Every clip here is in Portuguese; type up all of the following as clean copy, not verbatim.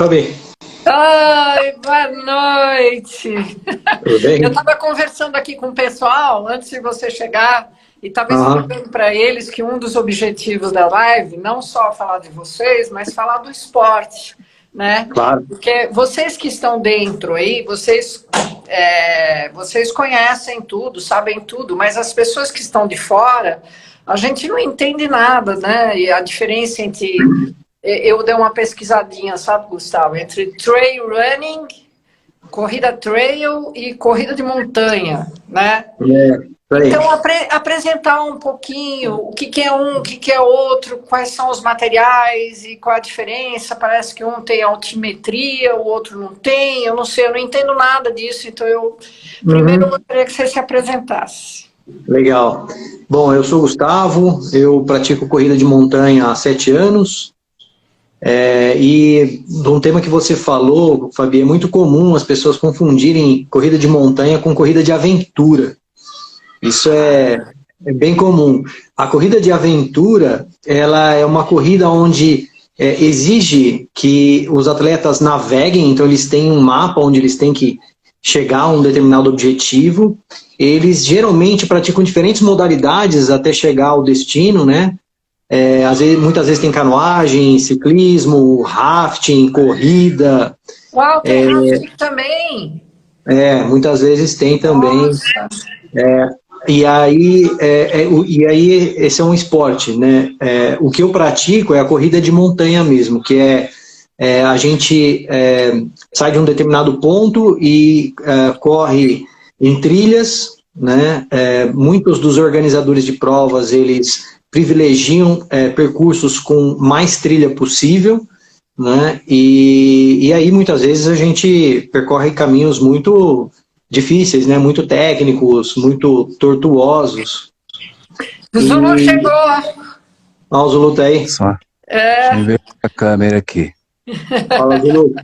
Fabi. Ai, boa noite. Tudo bem? Eu estava conversando aqui com o pessoal antes de você chegar e estava explicando para eles que um dos objetivos da live, não só falar de vocês, mas falar do esporte, né? Claro. Porque vocês que estão dentro aí, vocês conhecem tudo, sabem tudo, mas as pessoas que estão de fora, a gente não entende nada, né? E a diferença entre... Eu dei uma pesquisadinha, sabe, Gustavo? Entre trail running, corrida trail e corrida de montanha, né? Então, apresentar um pouquinho o que é um, o que é outro, quais são os materiais e qual a diferença. Parece que um tem altimetria, o outro não tem. Eu não sei, eu não entendo nada disso. Então, primeiro eu gostaria que você se apresentasse. Legal. Bom, eu sou o Gustavo, eu pratico corrida de montanha há 7 anos. E de um tema que você falou, Fabi, é muito comum as pessoas confundirem corrida de montanha com corrida de aventura. Isso é bem comum. A corrida de aventura, ela é uma corrida onde exige que os atletas naveguem, então eles têm um mapa onde eles têm que chegar a um determinado objetivo. Eles geralmente praticam diferentes modalidades até chegar ao destino, né? Muitas vezes tem canoagem, ciclismo, rafting, corrida. Uau, tem rafting também! Muitas vezes tem também. Nossa. E aí esse é um esporte, né? O que eu pratico é a corrida de montanha mesmo, que a gente sai de um determinado ponto e corre em trilhas, né? Muitos dos organizadores de provas, eles privilegiam percursos com mais trilha possível, né? E aí muitas vezes a gente percorre caminhos muito difíceis, né? Muito técnicos, muito tortuosos. Zulu chegou! Olha o Zulu tá aí. Só. Deixa eu ver a câmera aqui. Fala, Zulu.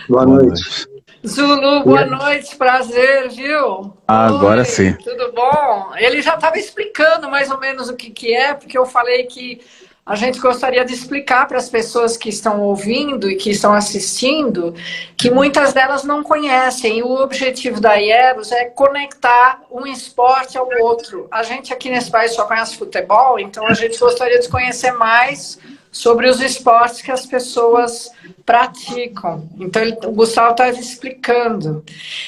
Boa noite. Zulu, boa noite, prazer, viu? Agora Oi, sim. Tudo bom? Ele já estava explicando mais ou menos o que é, porque eu falei que a gente gostaria de explicar para as pessoas que estão ouvindo e que estão assistindo, que muitas delas não conhecem. E o objetivo da IEROS é conectar um esporte ao outro. A gente aqui nesse país só conhece futebol, então a gente gostaria de conhecer mais sobre os esportes que as pessoas praticam. Então, o Gustavo estava explicando.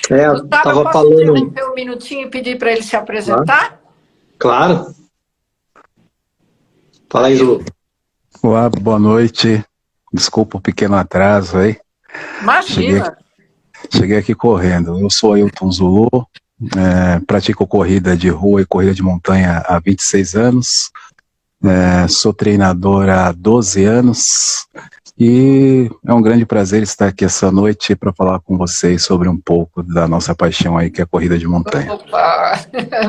Gustavo, eu posso interromper um minutinho e pedir para ele se apresentar? Claro. Fala aí, Zulu. Olá, boa noite. Desculpa o pequeno atraso aí. Imagina. Cheguei aqui correndo. Eu sou Ailton Zulu, pratico corrida de rua e corrida de montanha há 26 anos. Sou treinador há 12 anos e é um grande prazer estar aqui essa noite para falar com vocês sobre um pouco da nossa paixão aí, que é a corrida de montanha. Opa,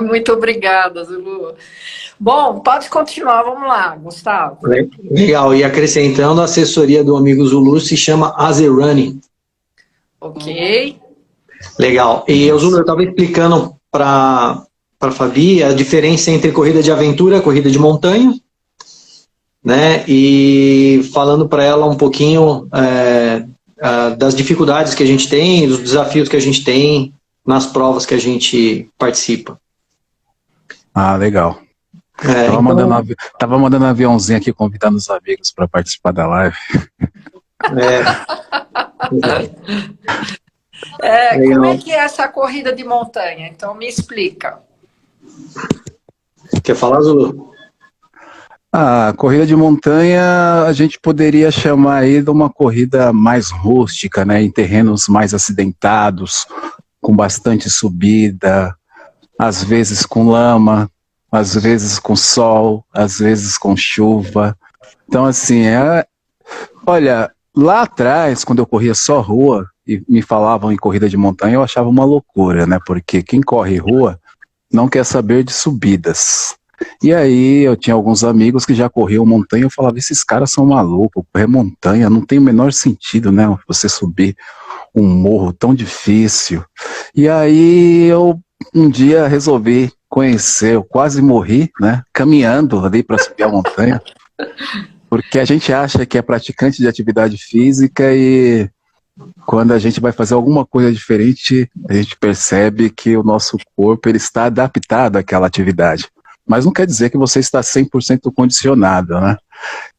muito obrigada, Zulu. Bom, pode continuar, vamos lá, Gustavo. Legal, e acrescentando, a assessoria do amigo Zulu se chama Azer Running. Ok. Legal, e o Zulu, eu estava explicando para a Fabi a diferença entre corrida de aventura e corrida de montanha, né? E falando para ela um pouquinho das dificuldades que a gente tem, dos desafios que a gente tem nas provas que a gente participa. Ah, legal. Tava mandando um aviãozinho aqui convidando os amigos para participar da live. Como é que é essa corrida de montanha? Então me explica. Quer falar, Zulu? A corrida de montanha a gente poderia chamar aí de uma corrida mais rústica, né, em terrenos mais acidentados, com bastante subida, às vezes com lama, às vezes com sol, às vezes com chuva. Então assim, olha, lá atrás, quando eu corria só rua e me falavam em corrida de montanha, eu achava uma loucura, né, porque quem corre rua não quer saber de subidas. E aí eu tinha alguns amigos que já corriam montanha, eu falava, esses caras são malucos, correr montanha não tem o menor sentido, né, você subir um morro tão difícil. E aí eu um dia resolvi conhecer, eu quase morri, né, caminhando ali para subir a montanha, Porque a gente acha que é praticante de atividade física e quando a gente vai fazer alguma coisa diferente, a gente percebe que o nosso corpo ele está adaptado àquela atividade. Mas não quer dizer que você está 100% condicionado, né?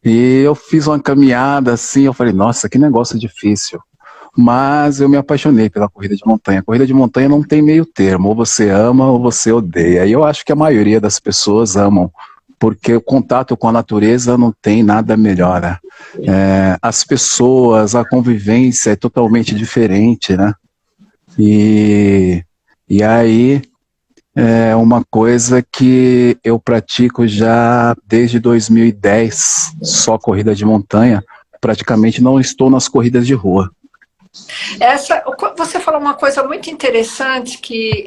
E eu fiz uma caminhada assim, eu falei, nossa, que negócio difícil. Mas eu me apaixonei pela corrida de montanha. A corrida de montanha não tem meio termo, ou você ama ou você odeia. E eu acho que a maioria das pessoas amam, porque o contato com a natureza não tem nada melhor, né? As pessoas, a convivência é totalmente diferente, né? E aí é uma coisa que eu pratico já desde 2010, só corrida de montanha. Praticamente não estou nas corridas de rua. Você falou uma coisa muito interessante, que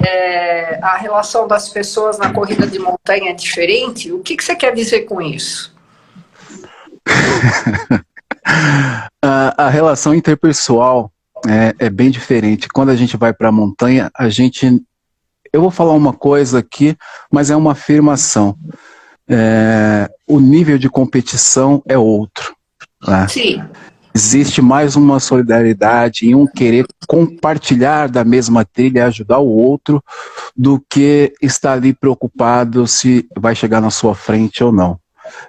a relação das pessoas na corrida de montanha é diferente. O que você quer dizer com isso? A relação interpessoal é bem diferente. Quando a gente vai para a montanha, eu vou falar uma coisa aqui, mas é uma afirmação. O nível de competição é outro, né? Sim. Existe mais uma solidariedade em um querer compartilhar da mesma trilha e ajudar o outro do que estar ali preocupado se vai chegar na sua frente ou não.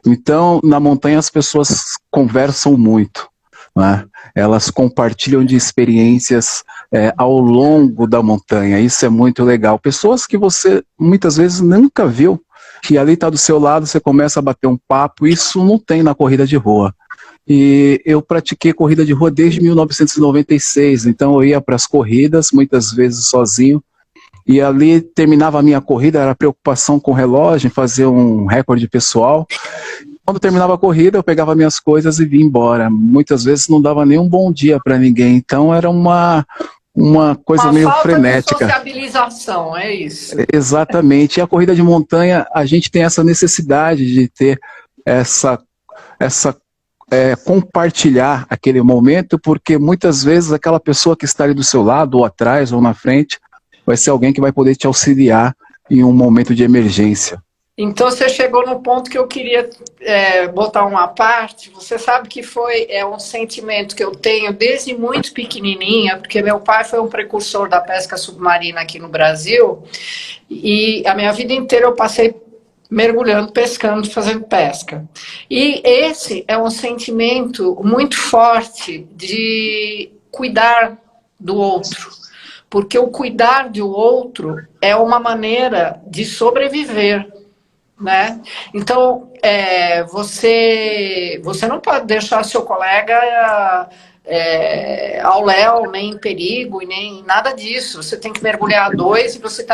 Então, na montanha as pessoas conversam muito, né? Elas compartilham de experiências ao longo da montanha, isso é muito legal. Pessoas que você muitas vezes nunca viu, que ali está do seu lado, você começa a bater um papo, isso não tem na corrida de rua. E eu pratiquei corrida de rua desde 1996, então eu ia para as corridas, muitas vezes sozinho, e ali terminava a minha corrida, era preocupação com o relógio, fazer um recorde pessoal. Quando terminava a corrida, eu pegava minhas coisas e vinha embora. Muitas vezes não dava nem um bom dia para ninguém, então era uma coisa meio frenética. Uma falta de sociabilização, é isso. Exatamente, e a corrida de montanha, a gente tem essa necessidade de ter compartilhar aquele momento, porque muitas vezes aquela pessoa que está ali do seu lado, ou atrás, ou na frente, vai ser alguém que vai poder te auxiliar em um momento de emergência. Então você chegou no ponto que eu queria botar uma parte. Você sabe que é um sentimento que eu tenho desde muito pequenininha, porque meu pai foi um precursor da pesca submarina aqui no Brasil, e a minha vida inteira eu passei mergulhando, pescando, fazendo pesca. E esse é um sentimento muito forte de cuidar do outro, porque o cuidar do outro é uma maneira de sobreviver, né? Então, você não pode deixar seu colega ao léu, nem em perigo, e nem nada disso. Você tem que mergulhar a dois e você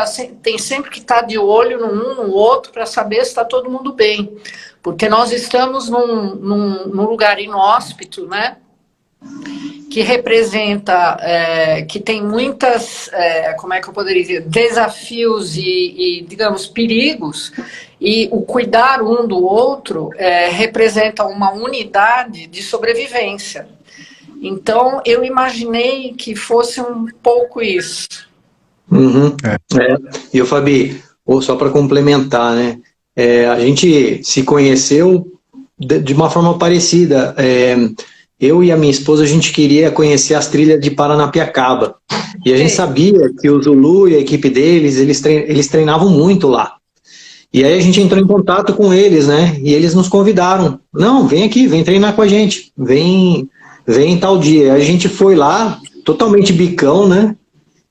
tem sempre que estar de olho no outro para saber se está todo mundo bem. Porque nós estamos num lugar inóspito, né? Que representa, que tem muitas, como é que eu poderia dizer, desafios e, digamos, perigos, e o cuidar um do outro representa uma unidade de sobrevivência. Então, eu imaginei que fosse um pouco isso. Uhum. E o Fabi, só para complementar, né? A gente se conheceu de uma forma parecida. Eu e a minha esposa, a gente queria conhecer as trilhas de Paranapiacaba. E a gente sabia que o Zulu e a equipe deles, eles treinavam muito lá. E aí a gente entrou em contato com eles, né? E eles nos convidaram. Não, vem aqui, vem treinar com a gente. Vem tal dia. A gente foi lá, totalmente bicão, né?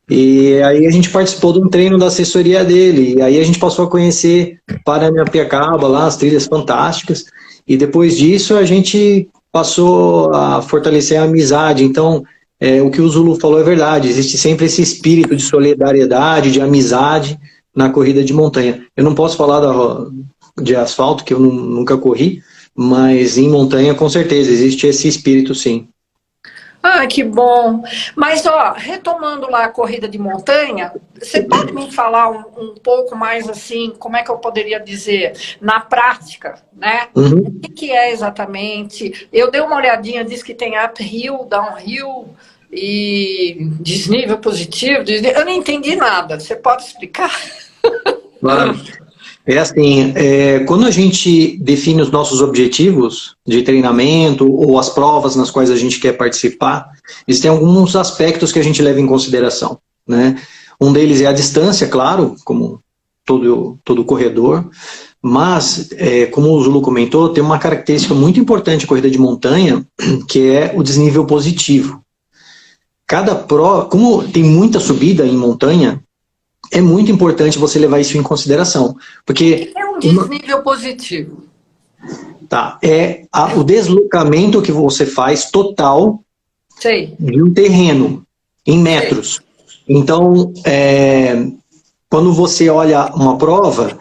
E aí a gente participou de um treino da assessoria dele. E aí a gente passou a conhecer Paranapiacaba lá, as trilhas fantásticas. E depois disso a gente passou a fortalecer a amizade. Então, o que o Zulu falou é verdade. Existe sempre esse espírito de solidariedade, de amizade na corrida de montanha. Eu não posso falar de asfalto, que eu nunca corri, mas em montanha, com certeza, existe esse espírito, sim. Ah, que bom. Mas, retomando lá a corrida de montanha, você pode me falar um pouco mais assim, como é que eu poderia dizer, na prática, né? Uhum. O que é exatamente? Eu dei uma olhadinha, diz que tem uphill, downhill e desnível positivo. Eu não entendi nada. Você pode explicar? Claro. É assim, quando a gente define os nossos objetivos de treinamento ou as provas nas quais a gente quer participar, existem alguns aspectos que a gente leva em consideração, né? Um deles é a distância, claro, como todo corredor, mas, como o Zulu comentou, tem uma característica muito importante da corrida de montanha, que é o desnível positivo. Cada prova, como tem muita subida em montanha, é muito importante você levar isso em consideração. Porque O que é um desnível positivo? Tá, o deslocamento que você faz total Sei. de um terreno, em metros. Então, quando você olha uma prova,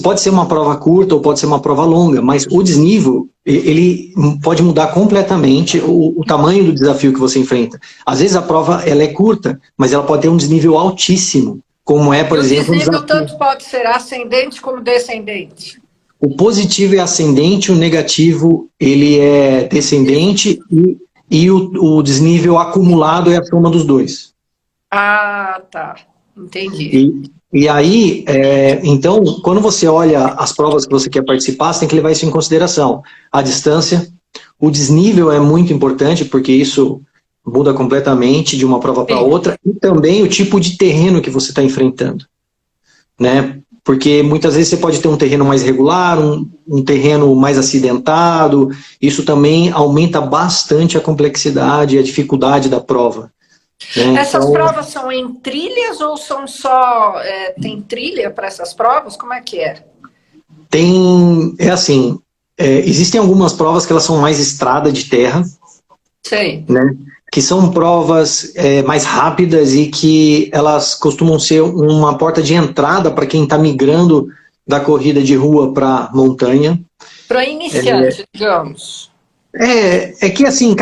pode ser uma prova curta ou pode ser uma prova longa, mas o desnível, ele pode mudar completamente o tamanho do desafio que você enfrenta. Às vezes a prova ela é curta, mas ela pode ter um desnível altíssimo, como por exemplo... O desnível tanto pode ser ascendente como descendente. O positivo é ascendente, o negativo ele é descendente e o desnível acumulado é a soma dos dois. Ah, tá. Entendi. E aí, então, quando você olha as provas que você quer participar, você tem que levar isso em consideração. A distância, o desnível é muito importante, porque isso muda completamente de uma prova para outra, e também o tipo de terreno que você está enfrentando, né? Porque muitas vezes você pode ter um terreno mais regular, um terreno mais acidentado, isso também aumenta bastante a complexidade e a dificuldade da prova. Essas provas são em trilhas ou são só... tem trilha para essas provas? Como é que é? Existem algumas provas que elas são mais estrada de terra. Sei. Né? Que são provas mais rápidas e que elas costumam ser uma porta de entrada para quem está migrando da corrida de rua para montanha. Para iniciante, digamos. Que assim,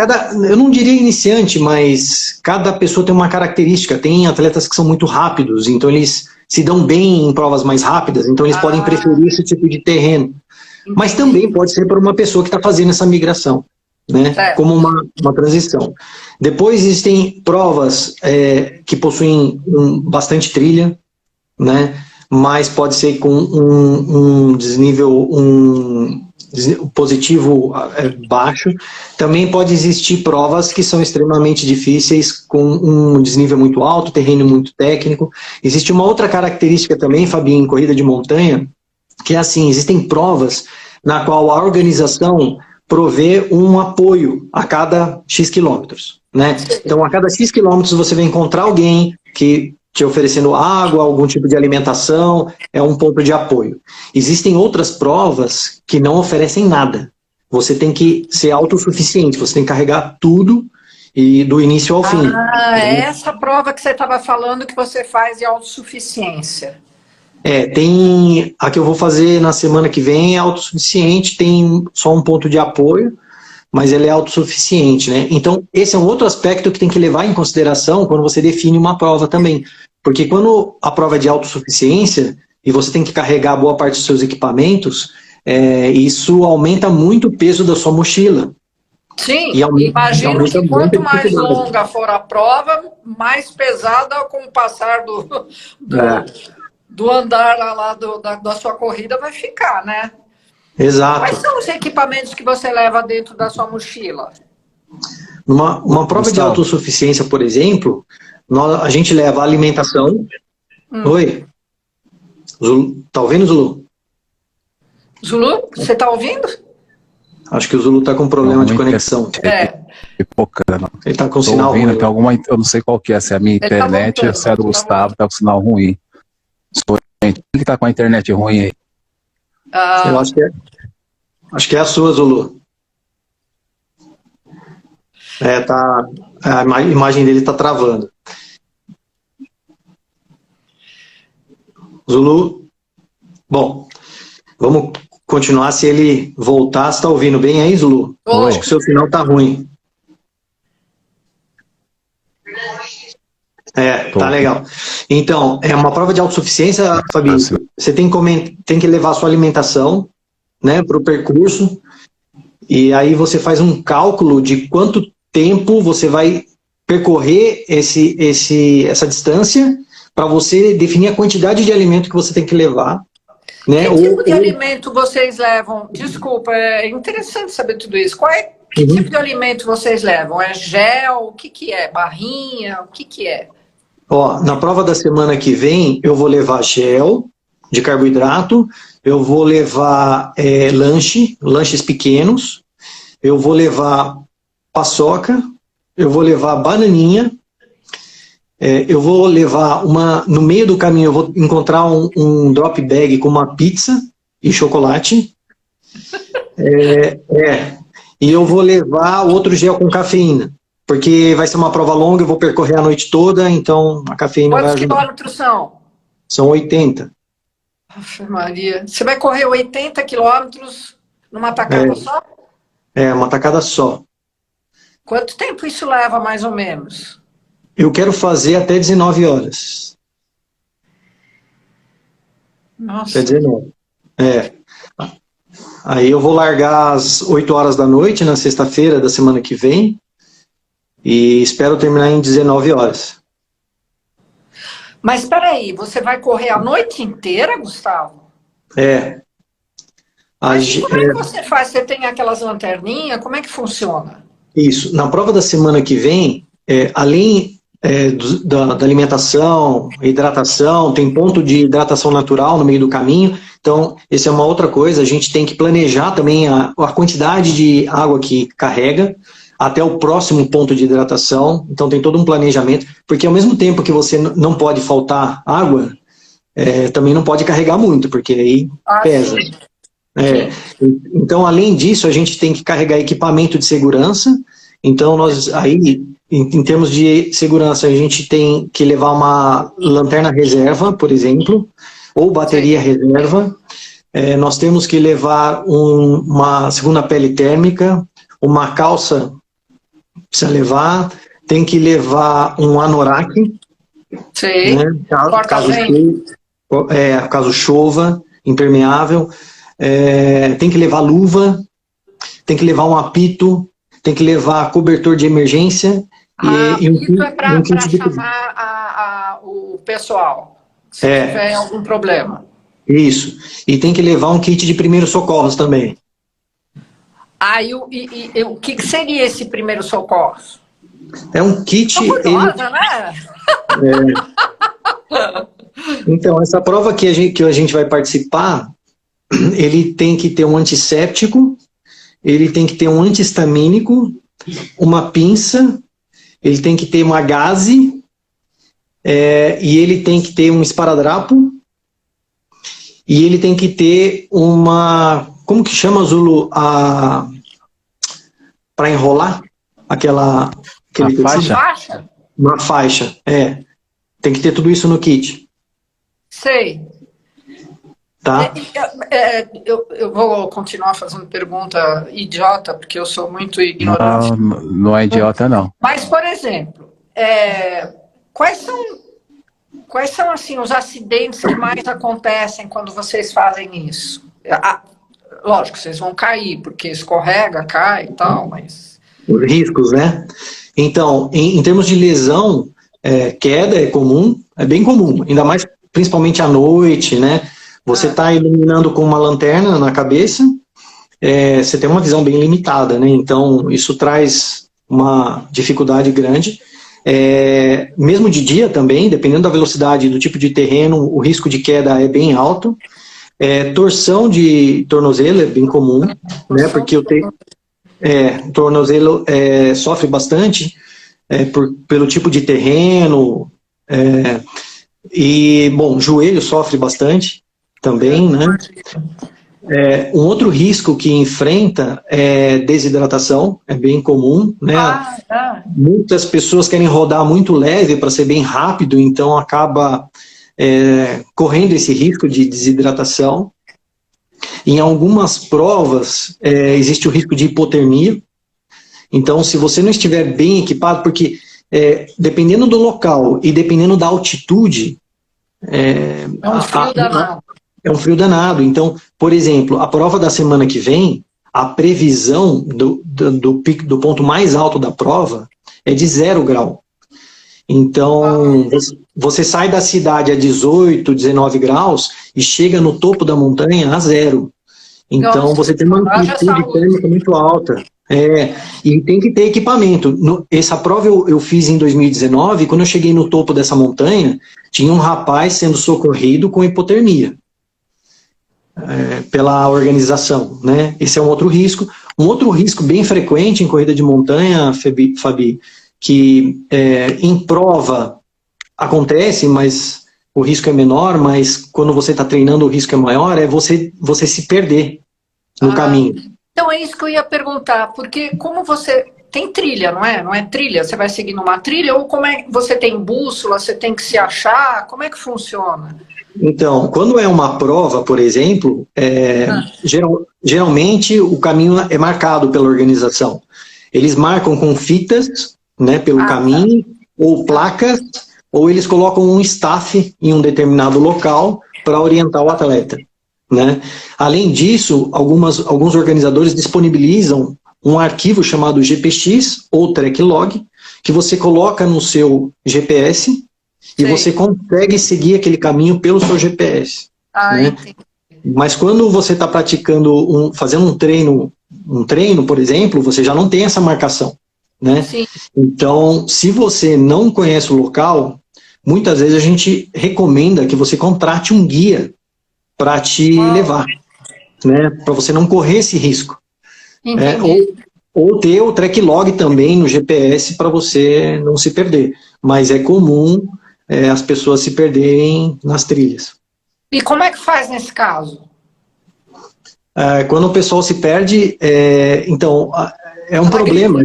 eu não diria iniciante, mas cada pessoa tem uma característica. Tem atletas que são muito rápidos, então eles se dão bem em provas mais rápidas, então eles podem preferir esse tipo de terreno. Entendi. Mas também pode ser para uma pessoa que está fazendo essa migração, né? Como uma transição. Depois existem provas que possuem bastante trilha, né? Mas pode ser com um desnível, positivo baixo. Também pode existir provas que são extremamente difíceis, com um desnível muito alto, terreno muito técnico. Existe uma outra característica também, Fabinho, em corrida de montanha, que é assim, existem provas na qual a organização provê um apoio a cada X quilômetros, né? Então, a cada X quilômetros você vai encontrar alguém que te oferecendo água, algum tipo de alimentação, é um ponto de apoio. Existem outras provas que não oferecem nada. Você tem que ser autossuficiente, você tem que carregar tudo e do início ao fim. É essa prova que você estava falando que você faz de autossuficiência. Tem a que eu vou fazer na semana que vem, é autossuficiente, tem só um ponto de apoio, mas ela é autossuficiente, né? Então, esse é um outro aspecto que tem que levar em consideração quando você define uma prova também. Porque quando a prova é de autossuficiência e você tem que carregar boa parte dos seus equipamentos, isso aumenta muito o peso da sua mochila. Sim, imagino que quanto mais longa for a prova, mais pesada com o passar do andar lá da sua corrida vai ficar, né? Exato. Quais são os equipamentos que você leva dentro da sua mochila? Uma prova de autossuficiência, por exemplo, a gente leva alimentação. Oi? Zulu, tá ouvindo, Zulu? Zulu, você tá ouvindo? Acho que o Zulu tá com problema de conexão. Ele tá com sinal ruim. Eu não sei qual que é, se é a minha internet ou se é do Gustavo, tá com sinal ruim. Quem que tá com a internet ruim aí? Eu acho que é a sua, Zulu. A imagem dele tá travando. Zulu. Bom, vamos continuar. Se ele voltar, você tá ouvindo bem aí, Zulu? Oi. Acho que o seu sinal tá ruim. Tá legal. Então, é uma prova de autossuficiência, Fabi. Você tem que levar a sua alimentação, né, para o percurso, e aí você faz um cálculo de quanto tempo você vai percorrer essa distância para você definir a quantidade de alimento que você tem que levar, Né? Que tipo de alimento vocês levam? Desculpa, é interessante saber tudo isso. Que tipo de alimento vocês levam? É gel? O que é? Barrinha? O que é? Ó, na prova da semana que vem, eu vou levar gel de carboidrato, eu vou levar lanches pequenos, eu vou levar paçoca, eu vou levar bananinha, eu vou levar no meio do caminho eu vou encontrar um drop bag com uma pizza e chocolate, e eu vou levar outro gel com cafeína, porque vai ser uma prova longa, eu vou percorrer a noite toda, então a cafeína vai ajudar. Quantos quilômetros são? São 80. Aff, Maria, você vai correr 80 quilômetros numa tacada só? Uma tacada só. Quanto tempo isso leva, mais ou menos? Eu quero fazer até 19 horas. Nossa. Até 19. Aí eu vou largar às 8 horas da noite, na sexta-feira da semana que vem, e espero terminar em 19 horas. Mas espera aí, você vai correr a noite inteira, Gustavo? Mas como é que você faz? Você tem aquelas lanterninhas? Como é que funciona? Isso. Na prova da semana que vem, além da alimentação, hidratação, tem ponto de hidratação natural no meio do caminho. Então, essa é uma outra coisa. A gente tem que planejar também a quantidade de água que carrega até o próximo ponto de hidratação. Então, tem todo um planejamento. Porque ao mesmo tempo que você não pode faltar água, também não pode carregar muito, porque aí pesa. Então, além disso, a gente tem que carregar equipamento de segurança. Então, em termos de segurança, a gente tem que levar uma lanterna reserva, por exemplo, ou bateria reserva. Nós temos que levar uma segunda pele térmica, uma calça, precisa levar, tem que levar um anorak, né, caso chova, impermeável. Tem que levar luva, tem que levar um apito, tem que levar cobertor de emergência. Isso é para chamar o pessoal, se tiver algum problema. Isso. E tem que levar um kit de primeiros socorros também. O que seria esse primeiro socorro? É um kit... né? Então, essa prova que a gente vai participar, ele tem que ter um antisséptico, ele tem que ter um antihistamínico, uma pinça, ele tem que ter uma gaze, e ele tem que ter um esparadrapo, e ele tem que ter uma... Como que chama, Zulu? Para enrolar? Aquele faixa? Uma faixa, Tem que ter tudo isso no kit. Sei. Tá? Eu vou continuar fazendo pergunta idiota, porque eu sou muito ignorante. Não é idiota, não. Mas, por exemplo, quais são assim, os acidentes que mais acontecem quando vocês fazem isso? Lógico, vocês vão cair, porque escorrega, cai e tal, mas... Os riscos, né? Então, em termos de lesão, queda é comum, é bem comum, ainda mais principalmente à noite, né? Você está iluminando com uma lanterna na cabeça, você tem uma visão bem limitada, né? Então, isso traz uma dificuldade grande. Mesmo de dia também, dependendo da velocidade e do tipo de terreno, o risco de queda é bem alto. Torção de tornozelo é bem comum, né? Porque o tornozelo sofre bastante pelo tipo de terreno, e, bom, joelho sofre bastante também, né? Um outro risco que enfrenta é desidratação, é bem comum, né? Muitas pessoas querem rodar muito leve para ser bem rápido, então acaba correndo esse risco de desidratação. Em algumas provas existe o risco de hipotermia, então se você não estiver bem equipado, porque dependendo do local e dependendo da altitude, é um frio danado. É um frio danado. Então, por exemplo, a prova da semana que vem, a previsão do ponto mais alto da prova é de 0 grau. Então, você sai da cidade a 18, 19 graus e chega no topo da montanha a 0. Então, Nossa, você tem uma amplitude térmica muito alta. E tem que ter equipamento. Essa prova eu fiz em 2019, quando eu cheguei no topo dessa montanha, tinha um rapaz sendo socorrido com hipotermia pela organização, né? Esse é um outro risco. Um outro risco bem frequente em corrida de montanha, Fabi, que em prova acontece, mas o risco é menor, mas quando você está treinando o risco é maior, é você se perder no caminho. Então é isso que eu ia perguntar, porque como você tem trilha, não é? Não é trilha? Você vai seguir numa trilha ou como é? Você tem bússola, você tem que se achar? Como é que funciona? Então, quando é uma prova, por exemplo, geralmente o caminho é marcado pela organização. Eles marcam com fitas, né, pelo caminho, ou placas, ou eles colocam um staff em um determinado local para orientar o atleta, né? Além disso, alguns organizadores disponibilizam um arquivo chamado GPX, ou Track Log, que você coloca no seu GPS e você consegue seguir aquele caminho pelo seu GPS. Né? Mas quando você está praticando, fazendo um treino, por exemplo, você já não tem essa marcação. Né? Então, se você não conhece o local, muitas vezes a gente recomenda que você contrate um guia para te levar, né? Para você não correr esse risco. Ou ter o track log também no GPS para você não se perder. Mas é comum as pessoas se perderem nas trilhas. E como é que faz nesse caso? Quando o pessoal se perde, então, é um problema.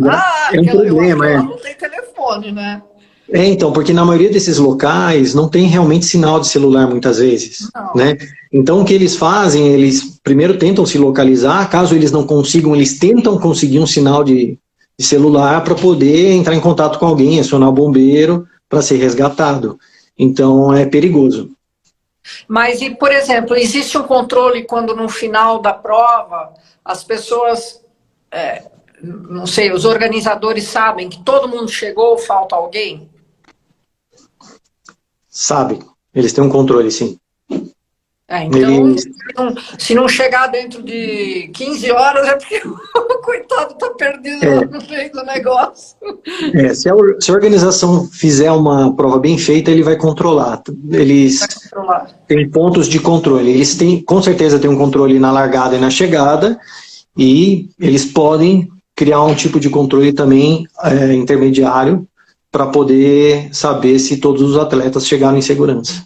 É um problema, não tem telefone, né? Então, porque na maioria desses locais não tem realmente sinal de celular muitas vezes, né? Então o que eles fazem, eles primeiro tentam se localizar, caso eles não consigam, eles tentam conseguir um sinal de celular para poder entrar em contato com alguém, acionar o bombeiro para ser resgatado. Então é perigoso. Mas, e por exemplo, existe um controle quando no final da prova as pessoas, não sei, os organizadores sabem que todo mundo chegou ou falta alguém? Sabe, eles têm um controle, sim. Então, se não chegar dentro de 15 horas, é porque o coitado está perdido lá no meio do negócio. Se a organização fizer uma prova bem feita, ele vai controlar. Eles têm pontos de controle. Eles com certeza têm um controle na largada e na chegada, e eles podem criar um tipo de controle também intermediário para poder saber se todos os atletas chegaram em segurança.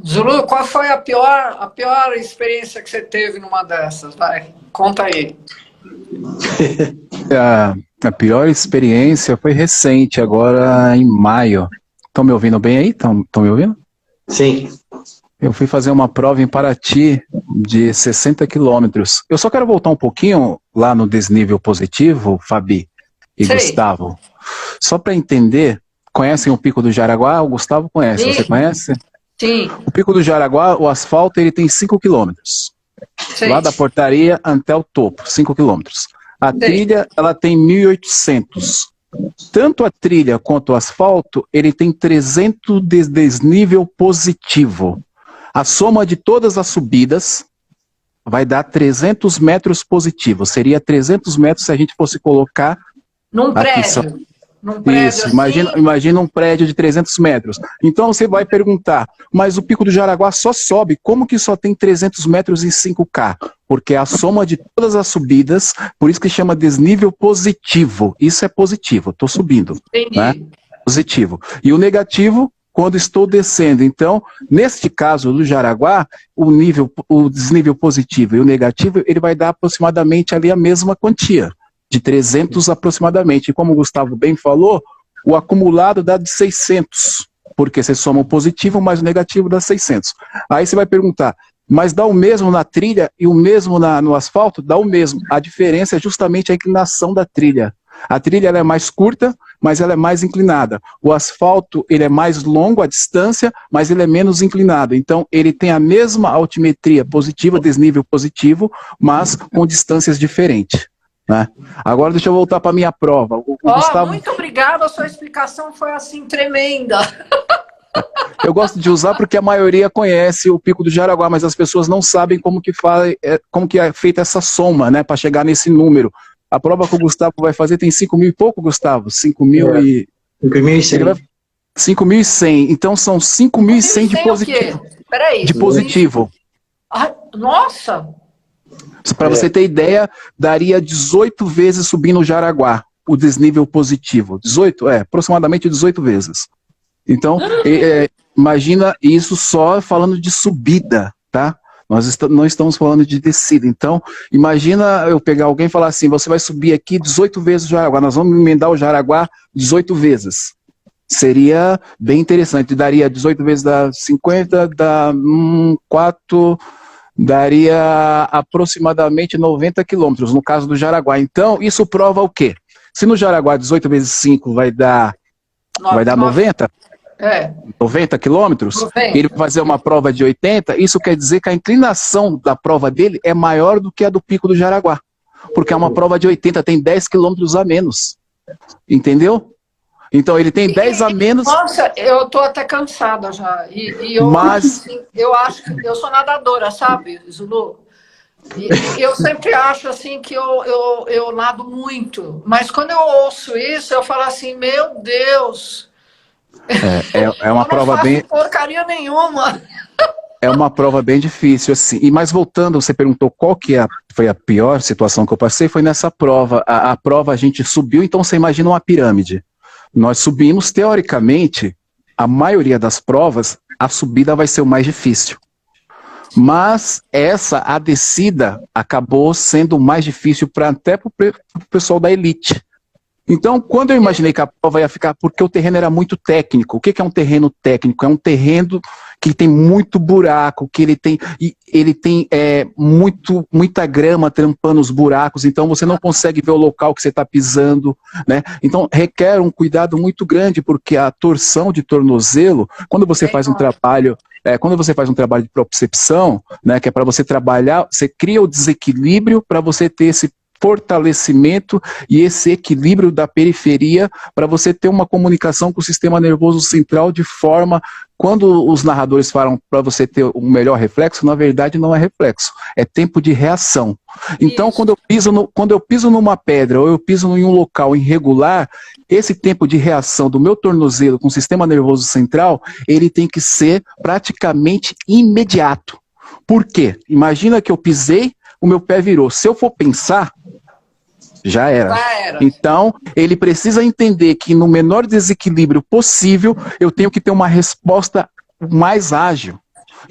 Zulu, qual foi a pior experiência que você teve numa dessas? Vai, conta aí. A pior experiência foi recente, agora em maio. Estão me ouvindo bem aí? Estão me ouvindo? Sim. Eu fui fazer uma prova em Paraty de 60 quilômetros. Eu só quero voltar um pouquinho lá no desnível positivo, Fabi e Gustavo. Só para entender, conhecem o Pico do Jaraguá? O Gustavo conhece, você conhece? Sim. O Pico do Jaraguá, o asfalto, ele tem 5 quilômetros. Lá da portaria até o topo, 5 quilômetros. A trilha, ela tem 1.800. Tanto a trilha quanto o asfalto, ele tem 300 de desnível positivo. A soma de todas as subidas vai dar 300 metros positivos. Seria 300 metros se a gente fosse colocar... Num prédio. Num prédio isso, assim. imagina um prédio de 300 metros. Então você vai perguntar, mas o Pico do Jaraguá só sobe, como que só tem 300 metros em 5K? Porque é a soma de todas as subidas, por isso que chama desnível positivo. Isso é positivo, estou subindo. Entendi. Né? Positivo. E o negativo, quando estou descendo. Então, neste caso do Jaraguá, o desnível positivo e o negativo, ele vai dar aproximadamente ali a mesma quantia. De 300 aproximadamente. E como o Gustavo bem falou, o acumulado dá de 600, porque você soma o positivo mais o negativo dá 600. Aí você vai perguntar, mas dá o mesmo na trilha e o mesmo no asfalto? Dá o mesmo. A diferença é justamente a inclinação da trilha. A trilha ela é mais curta, mas ela é mais inclinada. O asfalto ele é mais longo a distância, mas ele é menos inclinado. Então ele tem a mesma altimetria positiva, desnível positivo, mas com distâncias diferentes. né? Agora deixa eu voltar para a minha prova. O Gustavo... Muito obrigada, a sua explicação foi assim tremenda. Eu gosto de usar porque a maioria conhece o Pico do Jaraguá, mas as pessoas não sabem como que é feita essa soma, né, para chegar nesse número. A prova que o Gustavo vai fazer tem 5.000 e pouco, Gustavo? 5.100. 5.100. Então são 5.100 de positivo. Peraí. De positivo. Ai, nossa! Para você ter ideia, daria 18 vezes subir no Jaraguá, o desnível positivo. 18? Aproximadamente 18 vezes. Então, imagina isso só falando de subida, tá? Nós não estamos falando de descida. Então, imagina eu pegar alguém e falar assim, você vai subir aqui 18 vezes o Jaraguá, nós vamos emendar o Jaraguá 18 vezes. Seria bem interessante, daria 18 vezes dá 50, dá 4, daria aproximadamente 90 quilômetros, no caso do Jaraguá. Então, isso prova o quê? Se no Jaraguá 18 vezes 5 vai dar 90, 90 quilômetros, ele vai fazer uma prova de 80, isso quer dizer que a inclinação da prova dele é maior do que a do Pico do Jaraguá, porque é uma prova de 80, tem 10 quilômetros a menos, entendeu? Então ele tem 10 a menos... Nossa, eu tô até cansada já, mas... eu acho que eu sou nadadora, sabe, Zulu? E eu sempre acho assim que eu nado muito, mas quando eu ouço isso, eu falo assim, meu Deus... É uma prova bem... porcaria nenhuma. É uma prova bem difícil, assim. Mas voltando, você perguntou qual que foi a pior situação que eu passei, foi nessa prova. A prova a gente subiu, então você imagina uma pirâmide. Nós subimos, teoricamente, a maioria das provas, a subida vai ser o mais difícil. Mas a descida, acabou sendo mais difícil até para o pessoal da elite. Então, quando eu imaginei que a prova ia ficar, porque o terreno era muito técnico. O que é um terreno técnico? É um terreno que tem muito buraco, que ele tem muita grama tampando os buracos, então você não consegue ver o local que você está pisando, né? Então, requer um cuidado muito grande, porque a torção de tornozelo, quando você faz um trabalho... quando você faz um trabalho de propriocepção, né, que é para você trabalhar, você cria o desequilíbrio para você ter esse fortalecimento e esse equilíbrio da periferia para você ter uma comunicação com o sistema nervoso central de forma, quando os narradores falam para você ter um melhor reflexo, na verdade não é reflexo, é tempo de reação. Então, quando eu piso numa pedra ou eu piso em um local irregular, esse tempo de reação do meu tornozelo com o sistema nervoso central, ele tem que ser praticamente imediato. Por quê? Imagina que eu pisei, o meu pé virou. Se eu for pensar, já era. Então, ele precisa entender que no menor desequilíbrio possível, eu tenho que ter uma resposta mais ágil.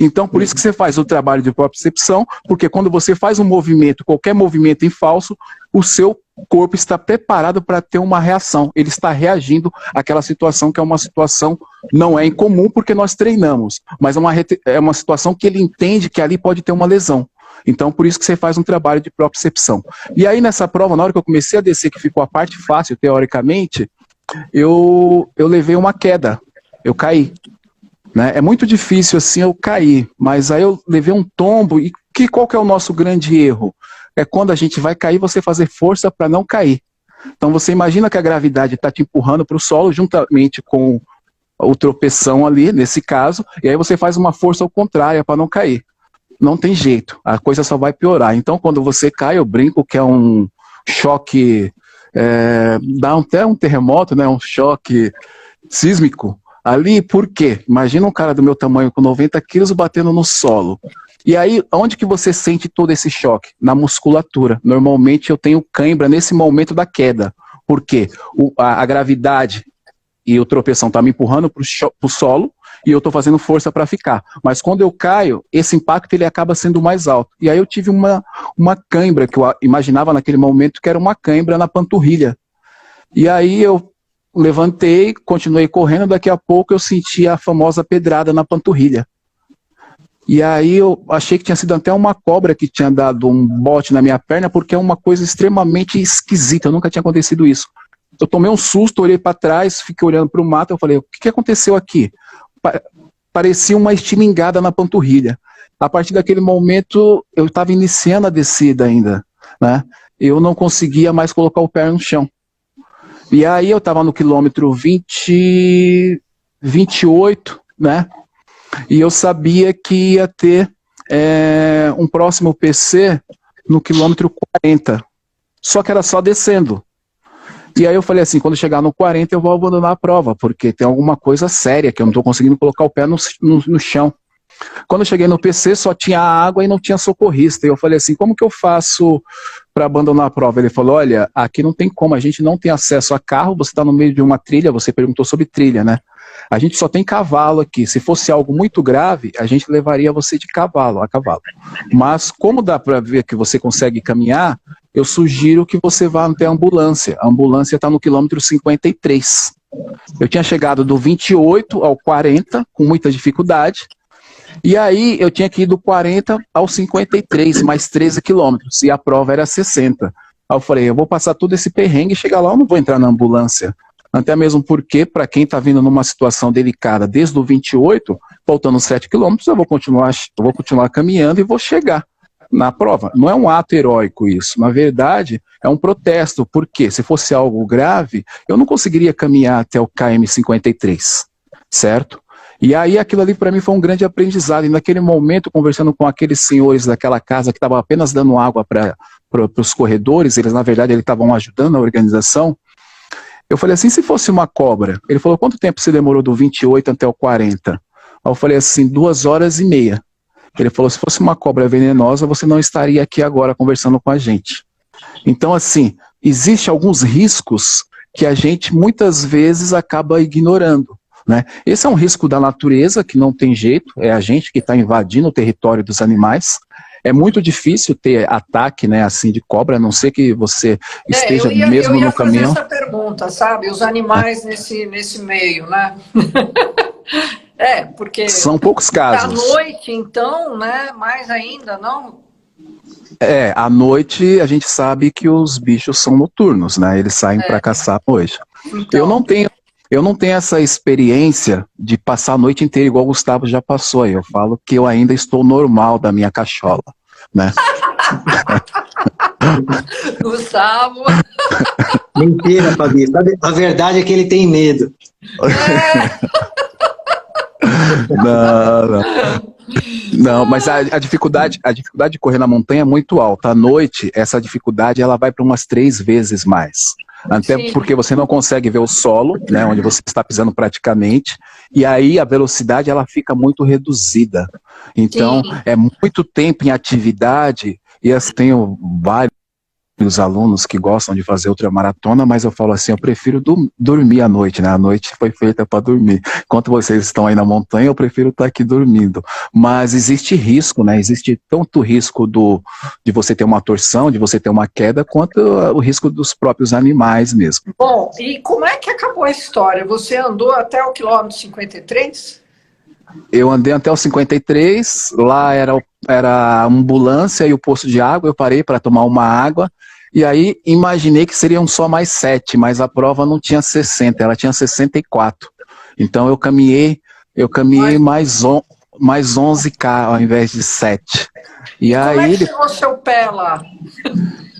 Então, por isso que você faz o trabalho de propriocepção, porque quando você faz um movimento, qualquer movimento em falso, o seu corpo está preparado para ter uma reação. Ele está reagindo àquela situação que é uma situação, não é incomum porque nós treinamos, mas é uma situação que ele entende que ali pode ter uma lesão. Então, por isso que você faz um trabalho de propriocepção. E aí, nessa prova, na hora que eu comecei a descer, que ficou a parte fácil, teoricamente, eu levei uma queda. Eu caí. Né? É muito difícil, assim, eu cair. Mas aí eu levei um tombo. E qual que é o nosso grande erro? É quando a gente vai cair, você fazer força para não cair. Então, você imagina que a gravidade está te empurrando para o solo, juntamente com o tropeção ali, nesse caso, e aí você faz uma força ao contrário para não cair. Não tem jeito, a coisa só vai piorar. Então, quando você cai, eu brinco que é um choque, dá até um terremoto, né, um choque sísmico ali. Por quê? Imagina um cara do meu tamanho com 90 quilos batendo no solo. E aí, onde que você sente todo esse choque? Na musculatura. Normalmente eu tenho cãibra nesse momento da queda. Por quê? A gravidade e o tropeção tá me empurrando para o solo, e eu estou fazendo força para ficar. Mas quando eu caio, esse impacto ele acaba sendo mais alto. E aí eu tive uma cãibra, que eu imaginava naquele momento que era uma cãibra na panturrilha. E aí eu levantei, continuei correndo, daqui a pouco eu senti a famosa pedrada na panturrilha. E aí eu achei que tinha sido até uma cobra que tinha dado um bote na minha perna, porque é uma coisa extremamente esquisita, nunca tinha acontecido isso. Eu tomei um susto, olhei para trás, fiquei olhando para o mato, eu falei, o que aconteceu aqui? Parecia uma estilingada na panturrilha. A partir daquele momento, eu estava iniciando a descida ainda, né? eu não conseguia mais colocar o pé no chão. E aí eu estava no quilômetro 28, né? E eu sabia que ia ter um próximo PC no quilômetro 40. Só que era só descendo. E aí eu falei assim, quando chegar no 40 eu vou abandonar a prova, porque tem alguma coisa séria que eu não estou conseguindo colocar o pé no chão. Quando eu cheguei no PC só tinha água e não tinha socorrista. E eu falei assim, como que eu faço para abandonar a prova? Ele falou, olha, aqui não tem como, a gente não tem acesso a carro, você está no meio de uma trilha, você perguntou sobre trilha, né? A gente só tem cavalo aqui. Se fosse algo muito grave, a gente levaria você de cavalo, a cavalo. Mas como dá para ver que você consegue caminhar, eu sugiro que você vá até a ambulância. A ambulância está no quilômetro 53. Eu tinha chegado do 28 ao 40, com muita dificuldade. E aí eu tinha que ir do 40 ao 53, mais 13 quilômetros. E a prova era 60. Aí eu falei, eu vou passar todo esse perrengue e chegar lá, eu não vou entrar na ambulância. Até mesmo porque, para quem está vindo numa situação delicada desde o 28, faltando 7 quilômetros, eu vou continuar caminhando e vou chegar na prova. Não é um ato heróico isso. Na verdade, é um protesto. Porque se fosse algo grave, eu não conseguiria caminhar até o km 53, certo? E aí aquilo ali para mim foi um grande aprendizado. E naquele momento, conversando com aqueles senhores daquela casa que estavam apenas dando água para os corredores, eles na verdade estavam ajudando a organização, eu falei assim, se fosse uma cobra? Ele falou, quanto tempo você demorou do 28 até o 40? Aí eu falei assim, 2 horas e meia. Ele falou, se fosse uma cobra venenosa, você não estaria aqui agora conversando com a gente. Então assim, existem alguns riscos que a gente muitas vezes acaba ignorando. Né? Esse é um risco da natureza que não tem jeito, é a gente que está invadindo o território dos animais. É muito difícil ter ataque, né, assim, de cobra, a não ser que você esteja mesmo no caminho. Eu ia fazer essa pergunta, sabe? Os animais nesse meio, né? Porque... São poucos casos. À noite, então, né? Mais ainda, não? À noite a gente sabe que os bichos são noturnos, né? Eles saem para caçar à noite. Então... Eu não tenho essa experiência de passar a noite inteira igual o Gustavo já passou aí. Eu falo que eu ainda estou normal da minha cachola, né? Gustavo. Mentira, Fabi. A verdade é que ele tem medo. Não, mas a dificuldade de correr na montanha é muito alta. À noite, essa dificuldade ela vai para umas 3 vezes mais. Até Sim. porque você não consegue ver o solo, né, onde você está pisando praticamente, e aí a velocidade ela fica muito reduzida. Então, Sim. é muito tempo em atividade, e eu tenho vários alunos que gostam de fazer ultramaratona, mas eu falo assim, eu prefiro dormir à noite, né? A noite foi feita para dormir. Enquanto vocês estão aí na montanha, eu prefiro estar aqui dormindo. Mas existe risco, né? Existe tanto o risco de você ter uma torção, de você ter uma queda, quanto o risco dos próprios animais mesmo. Bom, e como é que acabou a história? Você andou até o quilômetro 53? Eu andei até o 53, lá era a ambulância e o posto de água, eu parei para tomar uma água, e aí imaginei que seriam só mais 7, mas a prova não tinha 60, ela tinha 64. Então eu caminhei mais 11K ao invés de 7. E aí, como é que chegou o seu pé lá?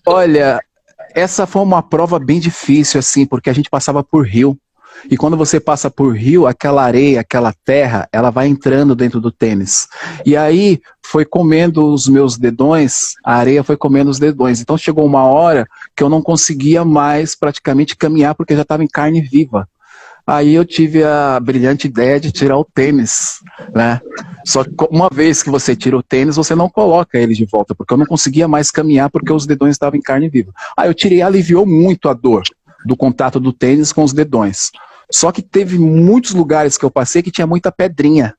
Olha, essa foi uma prova bem difícil, assim, porque a gente passava por rio. E quando você passa por rio, aquela areia, aquela terra, ela vai entrando dentro do tênis. E aí foi comendo os meus dedões, a areia foi comendo os dedões. Então chegou uma hora que eu não conseguia mais praticamente caminhar porque já estava em carne viva. Aí eu tive a brilhante ideia de tirar o tênis, né? Só que uma vez que você tira o tênis, você não coloca ele de volta, porque eu não conseguia mais caminhar porque os dedões estavam em carne viva. Aí eu tirei, aliviou muito a dor do contato do tênis com os dedões. Só que teve muitos lugares que eu passei que tinha muita pedrinha.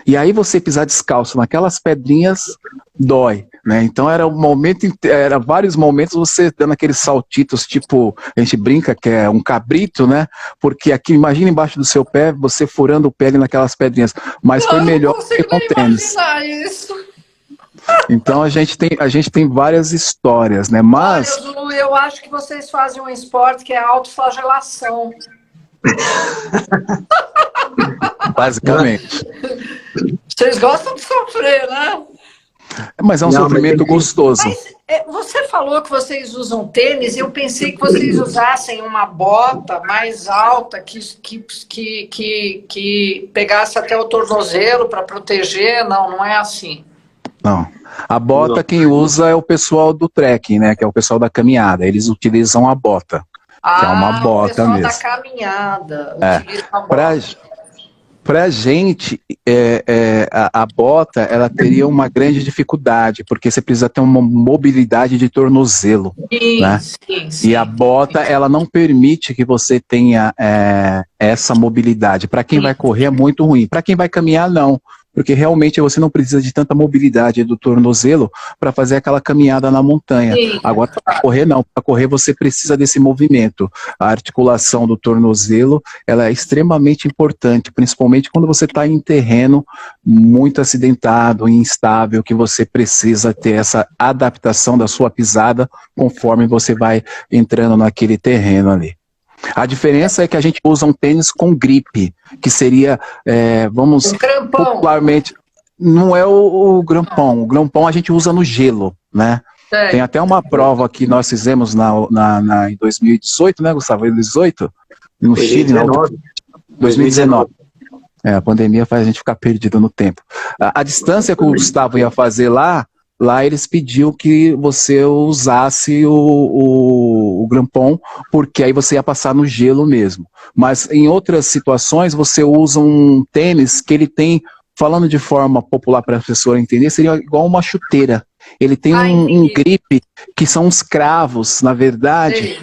E aí você pisar descalço naquelas pedrinhas dói, né? Então era vários momentos você dando aqueles saltitos, tipo, a gente brinca que é um cabrito, né? Porque aqui, imagina embaixo do seu pé, você furando o pé ali naquelas pedrinhas. Mas foi melhor que com tênis. Isso. Então a gente tem várias histórias, né? Mas... Olha, Zulu, eu acho que vocês fazem um esporte que é a autoflagelação. Basicamente. Vocês gostam de sofrer, né? Mas é um Não, mas sofrimento gostoso. Mas você falou que vocês usam tênis, eu pensei que vocês usassem uma bota mais alta que pegasse até o tornozelo para proteger. Não, não é assim. Não. A bota quem usa é o pessoal do trekking, né? Que é o pessoal da caminhada. Eles utilizam a bota, que é uma Ah, o bota pessoal da mesmo. caminhada É. utiliza a bota. Pra gente, a bota, ela teria uma grande dificuldade, porque você precisa ter uma mobilidade de tornozelo, Sim, né? sim. E a bota, ela não permite que você tenha essa mobilidade. Para quem vai correr é muito ruim. Para quem vai caminhar, não. Porque realmente você não precisa de tanta mobilidade do tornozelo para fazer aquela caminhada na montanha. Sim, Agora, para correr, não. Para correr, você precisa desse movimento. A articulação do tornozelo, ela é extremamente importante, principalmente quando você está em terreno muito acidentado, instável, que você precisa ter essa adaptação da sua pisada conforme você vai entrando naquele terreno ali. A diferença é que a gente usa um tênis com gripe, que seria, vamos, popularmente, não é o grampão. O grampão a gente usa no gelo, né? Tem até uma prova que nós fizemos em 2018, né, Gustavo? 2018? No Chile, não. 2019. A pandemia faz a gente ficar perdido no tempo. A distância que o Gustavo ia fazer lá eles pediam que você usasse o grampon, porque aí você ia passar no gelo mesmo. Mas em outras situações, você usa um tênis que ele tem, falando de forma popular para a pessoa entender, seria igual uma chuteira. Ele tem um gripe, que são os cravos, na verdade,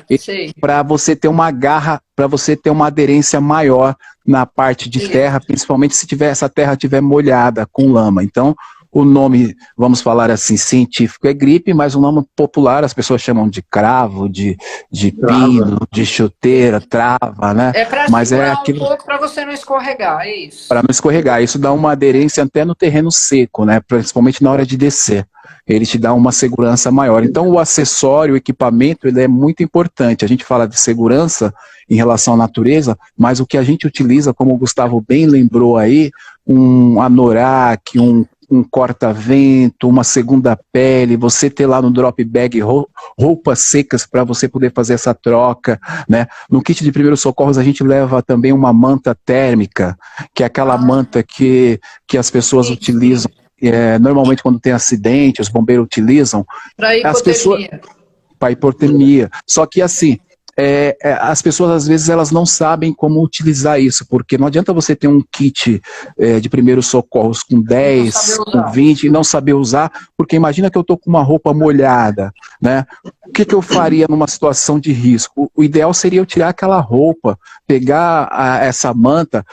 para você ter uma garra, para você ter uma aderência maior na parte de terra, principalmente se essa terra estiver molhada com lama. Então, o nome, vamos falar assim, científico é gripe, mas o nome popular as pessoas chamam de cravo, de pino, de chuteira, trava, né? É para segurar um pouco para você não escorregar, é isso? Para não escorregar. Isso dá uma aderência até no terreno seco, né? Principalmente na hora de descer. Ele te dá uma segurança maior. Então o acessório, o equipamento, ele é muito importante. A gente fala de segurança em relação à natureza, mas o que a gente utiliza, como o Gustavo bem lembrou aí, um anorak, um corta-vento, uma segunda pele, você ter lá no drop bag roupas secas para você poder fazer essa troca, né? No kit de primeiros socorros a gente leva também uma manta térmica, que é aquela manta que as pessoas utilizam, normalmente quando tem acidente, os bombeiros utilizam. Para hipotermia. Para hipotermia. Só que assim, as pessoas às vezes elas não sabem como utilizar isso, porque não adianta você ter um kit de primeiros socorros com 10, com 20 e não saber usar, porque imagina que eu estou com uma roupa molhada, né? O que eu faria numa situação de risco? O ideal seria eu tirar aquela roupa, pegar essa manta,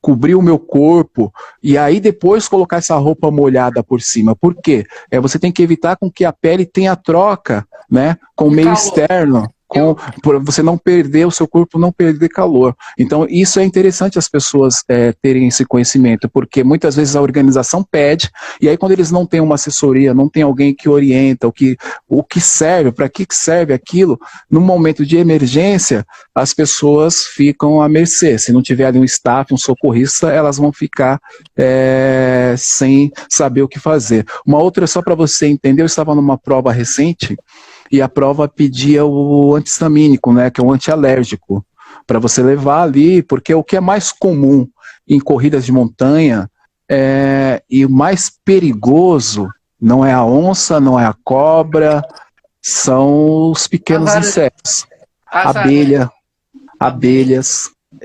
cobrir o meu corpo e aí depois colocar essa roupa molhada por cima. Por quê? Você tem que evitar com que a pele tenha troca, né, com o meio externo. Para você não perder, o seu corpo não perder calor. Então isso é interessante as pessoas terem esse conhecimento, porque muitas vezes a organização pede, e aí quando eles não têm uma assessoria, não tem alguém que orienta o que serve, para que serve aquilo, no momento de emergência, as pessoas ficam à mercê. Se não tiver ali um staff, um socorrista, elas vão ficar sem saber o que fazer. Uma outra, só para você entender, eu estava numa prova recente, e a prova pedia o antihistamínico, né, que é um antialérgico, para você levar ali, porque o que é mais comum em corridas de montanha e o mais perigoso não é a onça, não é a cobra, são os pequenos insetos. Abelhas.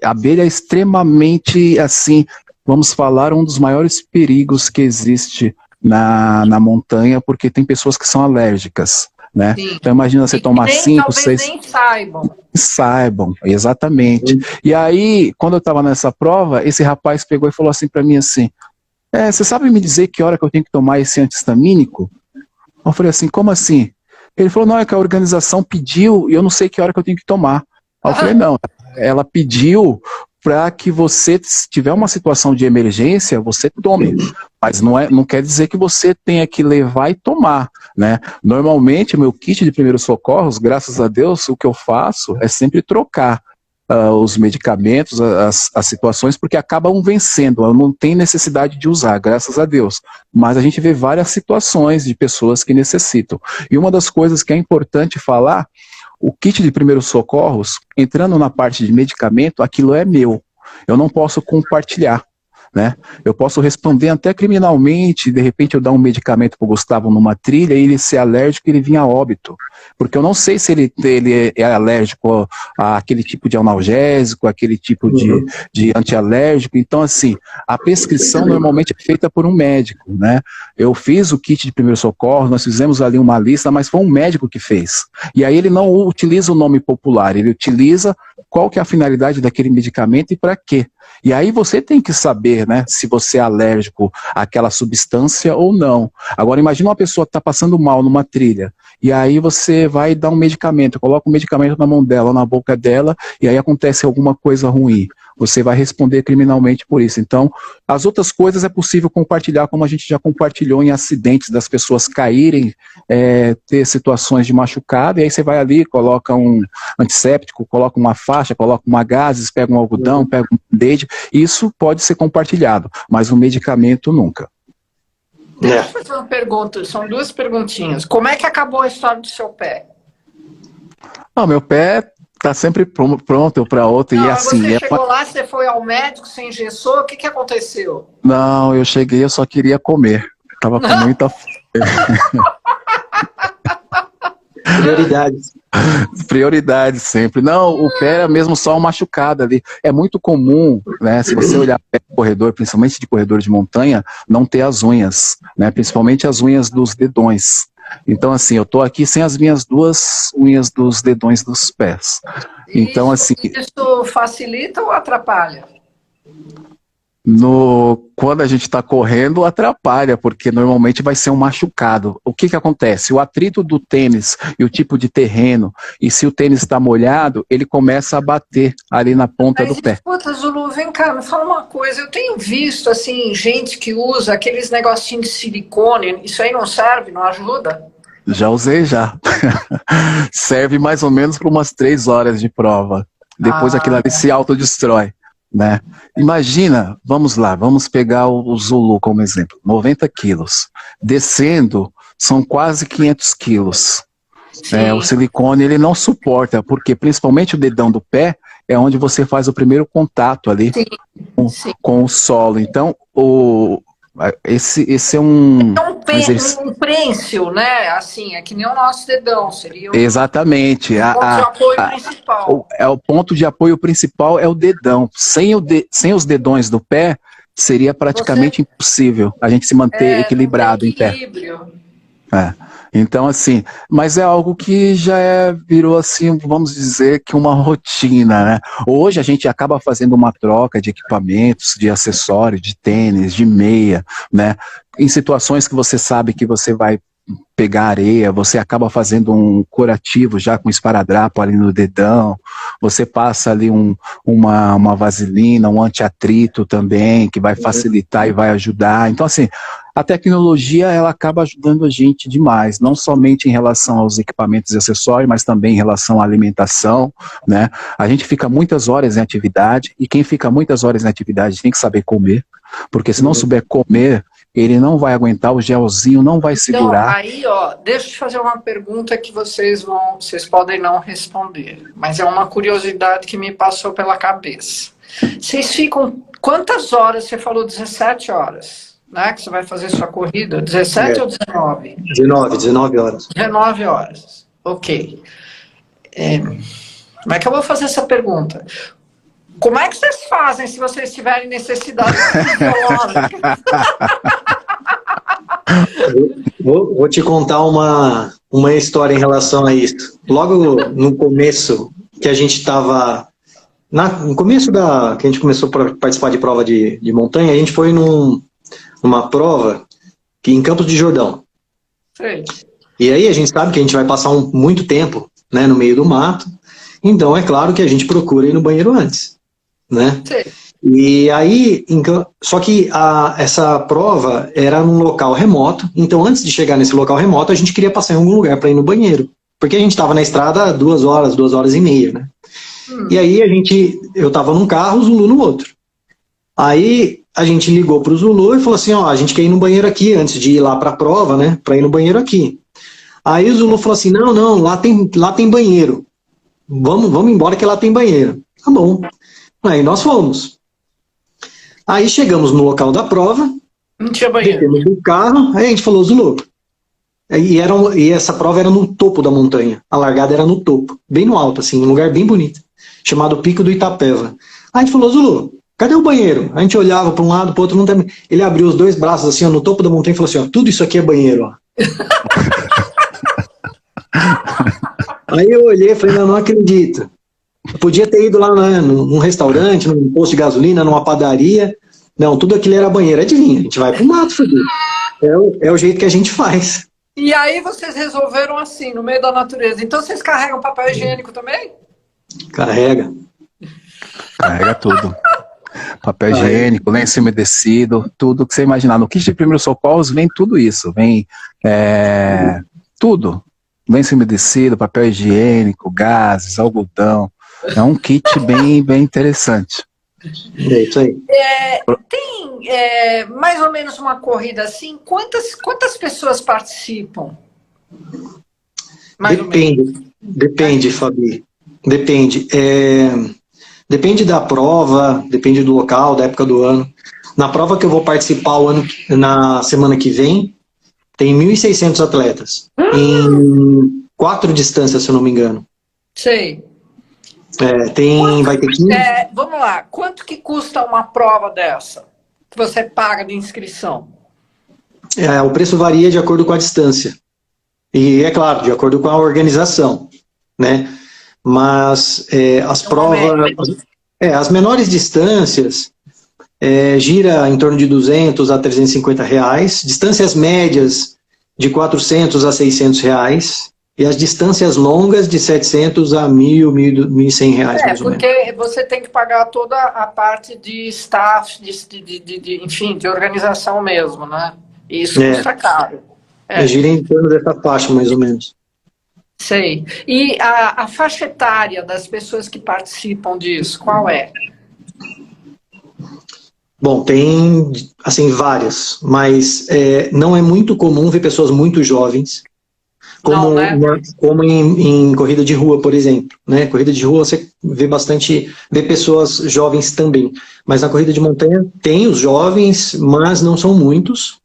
Abelha é extremamente, assim, vamos falar, um dos maiores perigos que existe na montanha, porque tem pessoas que são alérgicas. Né? Então imagina você tomar 5, 6... nem saibam. Saibam, exatamente. E aí, quando eu estava nessa prova, esse rapaz pegou e falou assim para mim assim, você sabe me dizer que hora que eu tenho que tomar esse antihistamínico? Eu falei assim, como assim? Ele falou, não, é que a organização pediu e eu não sei que hora que eu tenho que tomar. Aí eu falei, não, ela pediu para que você, se tiver uma situação de emergência, você tome. Mas não quer dizer que você tenha que levar e tomar, né? Normalmente, o meu kit de primeiros socorros, graças a Deus, o que eu faço é sempre trocar. os medicamentos, as situações, porque acabam vencendo, ela não tem necessidade de usar, graças a Deus. Mas a gente vê várias situações de pessoas que necessitam. E uma das coisas que é importante falar, o kit de primeiros socorros, entrando na parte de medicamento, aquilo é meu. Eu não posso compartilhar. Né? Eu posso responder até criminalmente, de repente eu dar um medicamento para o Gustavo numa trilha e ele ser alérgico e ele vir a óbito, porque eu não sei se ele é alérgico àquele tipo de analgésico, aquele tipo de antialérgico. Então assim, a prescrição normalmente é feita por um médico, né? Eu fiz o kit de primeiro socorro, nós fizemos ali uma lista, mas foi um médico que fez, e aí ele não utiliza o nome popular, ele utiliza qual que é a finalidade daquele medicamento e para quê. E aí você tem que saber, né, se você é alérgico àquela substância ou não. Agora imagina uma pessoa que está passando mal numa trilha, e aí você vai dar um medicamento, coloca o medicamento na mão dela, na boca dela, e aí acontece alguma coisa ruim. Você vai responder criminalmente por isso. Então, as outras coisas é possível compartilhar, como a gente já compartilhou em acidentes, das pessoas caírem, ter situações de machucado, e aí você vai ali, coloca um antisséptico, coloca uma faixa, coloca uma gases, pega um algodão, pega um band-aid. Isso pode ser compartilhado, mas o medicamento nunca. Deixa eu fazer uma pergunta, são duas perguntinhas. Como é que acabou a história do seu pé? Meu pé tá sempre pronto para outra. Não, e assim, você chegou lá, você foi ao médico, você engessou, o que aconteceu? Não, eu cheguei, eu só queria comer. Tava com muita fome. Prioridades. Prioridade sempre. Não, o pé era mesmo só um machucado ali. É muito comum, né, se você olhar para o corredor, principalmente de corredor de montanha, não ter as unhas, né, principalmente as unhas dos dedões. Então, assim, eu tô aqui sem as minhas duas unhas dos dedões dos pés. Então, assim... Isso facilita ou atrapalha? Quando a gente está correndo, atrapalha, porque normalmente vai ser um machucado. O que acontece? O atrito do tênis e o tipo de terreno, e se o tênis está molhado, ele começa a bater ali na ponta do pé. Escuta, Zulu, vem cá, me fala uma coisa. Eu tenho visto, assim, gente que usa aqueles negocinhos de silicone. Isso aí não serve, não ajuda? Já usei, já. Serve mais ou menos por umas 3 horas de prova. Depois aquilo ali se autodestrói. Né? Imagina, vamos lá, vamos pegar o Zulu como exemplo, 90 quilos, descendo são quase 500 quilos. O silicone ele não suporta, porque principalmente o dedão do pé é onde você faz o primeiro contato ali com o solo. Então, esse é um... um prênsil, né? Assim, é que nem o nosso dedão, seria exatamente. O ponto de apoio principal. O ponto de apoio principal é o dedão. Sem os dedões do pé, seria praticamente impossível a gente se manter equilibrado em pé. Então, assim, mas é algo que já virou, assim, vamos dizer que uma rotina, né? Hoje a gente acaba fazendo uma troca de equipamentos, de acessórios, de tênis, de meia, né? Em situações que você sabe que você vai pegar areia, você acaba fazendo um curativo já com esparadrapo ali no dedão, você passa ali uma vaselina, um antiatrito também, que vai facilitar e vai ajudar. Então, assim, a tecnologia, ela acaba ajudando a gente demais, não somente em relação aos equipamentos e acessórios, mas também em relação à alimentação, né? A gente fica muitas horas em atividade, e quem fica muitas horas em atividade tem que saber comer, porque se não souber comer, ele não vai aguentar, o gelzinho não vai segurar. Então, aí, ó, deixa eu te fazer uma pergunta que vocês podem não responder, mas é uma curiosidade que me passou pela cabeça. Vocês ficam, quantas horas, você falou 17 horas, né, que você vai fazer sua corrida, 17 ou 19? 19 horas. 19 horas, ok. Como é que eu vou fazer essa pergunta? Como é que vocês fazem se vocês tiverem necessidade fisiológica? Vou te contar uma história em relação a isso. Logo no começo, que a gente estava... No começo que a gente começou a participar de prova de montanha, a gente foi numa prova em Campos de Jordão. Sim. E aí a gente sabe que a gente vai passar muito tempo, né, no meio do mato. Então é claro que a gente procura ir no banheiro antes, né? Sim. E aí, só que essa prova era num local remoto, então antes de chegar nesse local remoto, a gente queria passar em algum lugar para ir no banheiro, porque a gente estava na estrada 2 horas e meia, né? E aí eu estava num carro, o Zulu no outro. Aí a gente ligou para o Zulu e falou assim, ó, a gente quer ir no banheiro aqui, antes de ir lá para a prova, né, para ir no banheiro aqui. Aí o Zulu falou assim, não, lá tem banheiro. Vamos embora que lá tem banheiro. Tá bom. Aí nós fomos. Aí chegamos no local da prova, Não tinha banheiro. descemos do carro, aí a gente falou, Zulu. E essa prova era no topo da montanha. A largada era no topo, bem no alto, assim, um lugar bem bonito, chamado Pico do Itapeva. Aí a gente falou, Zulu, cadê o banheiro? A gente olhava para um lado, para o outro, não tem. Ele abriu os dois braços assim, ó, no topo da montanha e falou assim, ó, tudo isso aqui é banheiro, ó. Aí eu olhei e falei, não acredito. Eu podia ter ido lá num restaurante, num posto de gasolina, numa padaria. Não, tudo aquilo era banheiro. Adivinha, a gente vai pro mato, filho. É o jeito que a gente faz. E aí vocês resolveram assim, no meio da natureza. Então vocês carregam papel higiênico também? Carrega. Carrega tudo. Papel higiênico, lenço umedecido, tudo que você imaginar. No kit de primeiros socorros vem tudo isso. Vem tudo. Lenço umedecido, papel higiênico, gases, algodão. É um kit bem interessante. É isso aí. Tem mais ou menos uma corrida assim? Quantas pessoas participam? Depende, Fabi. Depende. Depende da prova, depende do local, da época do ano. Na prova que eu vou participar na semana que vem, tem 1.600 atletas. Em 4 distâncias, se eu não me engano. Sei. Vai ter 15. Vamos lá. Quanto que custa uma prova dessa? Que você paga de inscrição? O preço varia de acordo com a distância. E, é claro, de acordo com a organização, né? Mas as provas... as menores distâncias gira em torno de 200 a 350 reais. Distâncias médias de 400 a 600 reais. E as distâncias longas de 700 a 1.000, 1.100 reais, mais ou menos. Porque você tem que pagar toda a parte de staff, enfim, de organização mesmo, né? E isso custa caro. Gira em torno dessa faixa, mais ou menos. Sei. E a faixa etária das pessoas que participam disso, qual é? Bom, tem, assim, várias, mas não é muito comum ver pessoas muito jovens, como em corrida de rua, por exemplo, né? Corrida de rua você vê pessoas jovens também, mas na corrida de montanha tem os jovens, mas não são muitos.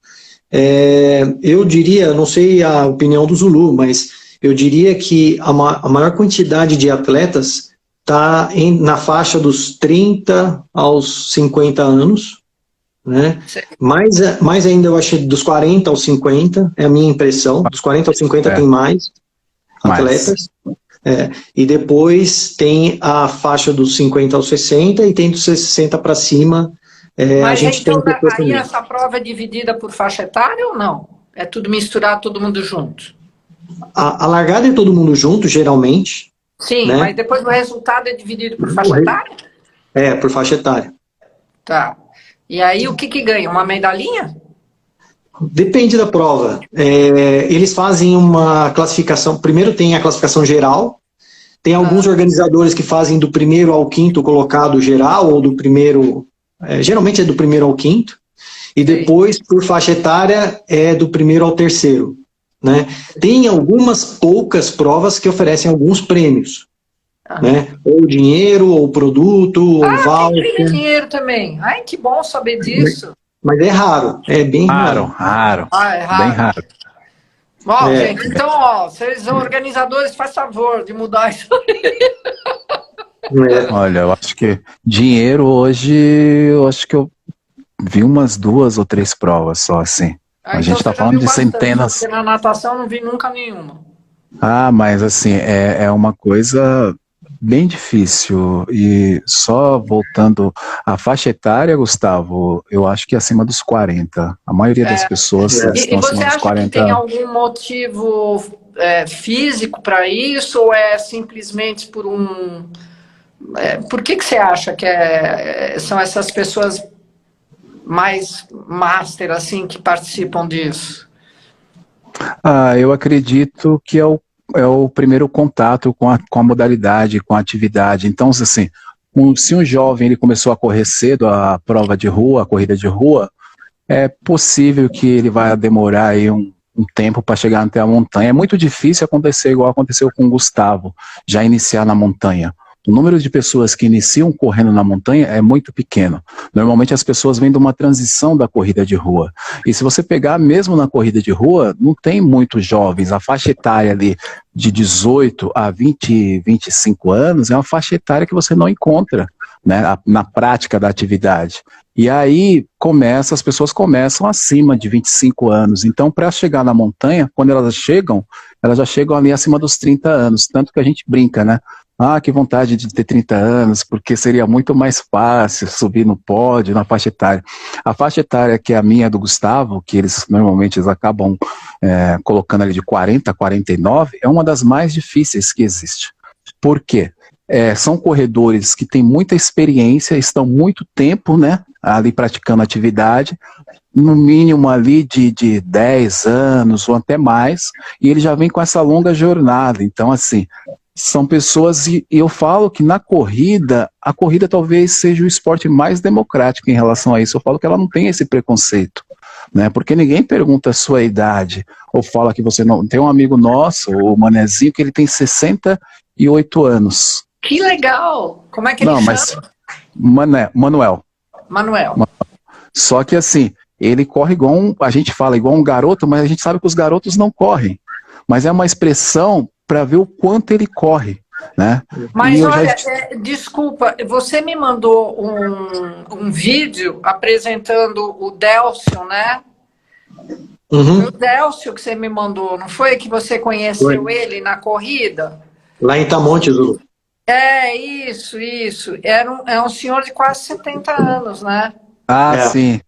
Eu diria, não sei a opinião do Zulu, mas eu diria que a maior quantidade de atletas está na faixa dos 30 aos 50 anos, né? Mais ainda eu acho dos 40 aos 50, é a minha impressão, dos 40 aos 50 tem mais atletas, e depois tem a faixa dos 50 aos 60 e tem dos 60 para cima. Mas a gente então, tem aí essa prova é dividida por faixa etária ou não? É tudo misturado, todo mundo junto? A largada é todo mundo junto, geralmente. Sim, né? Mas depois o resultado é dividido por faixa etária? Por faixa etária. Tá. E aí o que ganha? Uma medalhinha? Depende da prova. Eles fazem uma classificação. Primeiro tem a classificação geral. Tem alguns organizadores que fazem do primeiro ao quinto colocado geral, ou do primeiro... geralmente é do primeiro ao quinto. E depois, por faixa etária, é do primeiro ao terceiro. Né? Tem algumas poucas provas que oferecem alguns prêmios. Né? Ou dinheiro, ou produto, ou voucher. Tem dinheiro também. Ai, que bom saber disso. Mas é raro, é bem raro. Raro. É raro. Bem raro. Bom, gente, então, vocês organizadores, faz favor de mudar isso aí. Olha, eu acho que dinheiro hoje, eu acho que eu vi umas 2 ou 3 provas só, assim. A gente está falando de centenas. Porque na natação eu não vi nunca nenhuma. Mas assim, é uma coisa bem difícil. E só voltando à faixa etária, Gustavo, eu acho que é acima dos 40. A maioria das pessoas estão acima dos 40. E você acha que tem algum motivo físico para isso? Ou é simplesmente por um... por que você acha que são essas pessoas mais master, assim, que participam disso? Eu acredito que é é o primeiro contato com a modalidade, com a atividade. Então, assim, se um jovem ele começou a correr cedo a prova de rua, a corrida de rua, é possível que ele vai demorar aí um tempo para chegar até a montanha. É muito difícil acontecer igual aconteceu com o Gustavo, já iniciar na montanha. O número de pessoas que iniciam correndo na montanha é muito pequeno. Normalmente as pessoas vêm de uma transição da corrida de rua. E se você pegar mesmo na corrida de rua, não tem muitos jovens. A faixa etária ali de 18 a 20, 25 anos é uma faixa etária que você não encontra, né, na prática da atividade. E aí as pessoas começam acima de 25 anos. Então, para chegar na montanha, quando elas já chegam ali acima dos 30 anos. Tanto que a gente brinca, né? Ah, que vontade de ter 30 anos, porque seria muito mais fácil subir no pódio, na faixa etária. A faixa etária que é a minha do Gustavo, que normalmente eles acabam colocando ali de 40 a 49, é uma das mais difíceis que existe. Por quê? São corredores que têm muita experiência, estão muito tempo, né, ali praticando atividade, no mínimo ali de 10 anos ou até mais, e ele já vem com essa longa jornada. Então, assim, são pessoas, e eu falo que na corrida, a corrida talvez seja o esporte mais democrático em relação a isso. Eu falo que ela não tem esse preconceito, né? Porque ninguém pergunta a sua idade, ou fala que você não... Tem um amigo nosso, o Manezinho, que ele tem 68 anos. Que legal! Como é que ele chama? Manuel. Manuel. Só que assim, ele corre igual a gente fala igual um garoto, mas a gente sabe que os garotos não correm. Mas é uma expressão para ver o quanto ele corre, né? Mas olha, desculpa, você me mandou um vídeo apresentando o Délcio, né? Uhum. O Délcio que você me mandou, não foi que você conheceu ele na corrida? Lá em Itamonte, Zulu. Isso. É um senhor de quase 70 anos, né? Ah, sim.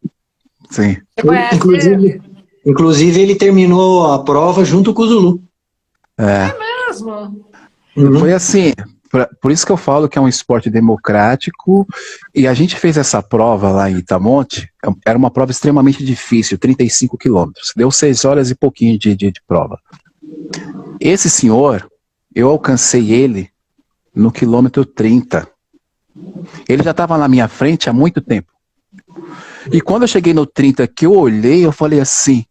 Você conhece ele? Inclusive, ele terminou a prova junto com o Zulu. É mesmo? Uhum. Foi assim, por isso que eu falo que é um esporte democrático, e a gente fez essa prova lá em Itamonte, era uma prova extremamente difícil, 35 quilômetros, deu 6 horas e pouquinho de prova. Esse senhor, eu alcancei ele no quilômetro 30. Ele já estava na minha frente há muito tempo. E quando eu cheguei no 30, que eu olhei, eu falei assim,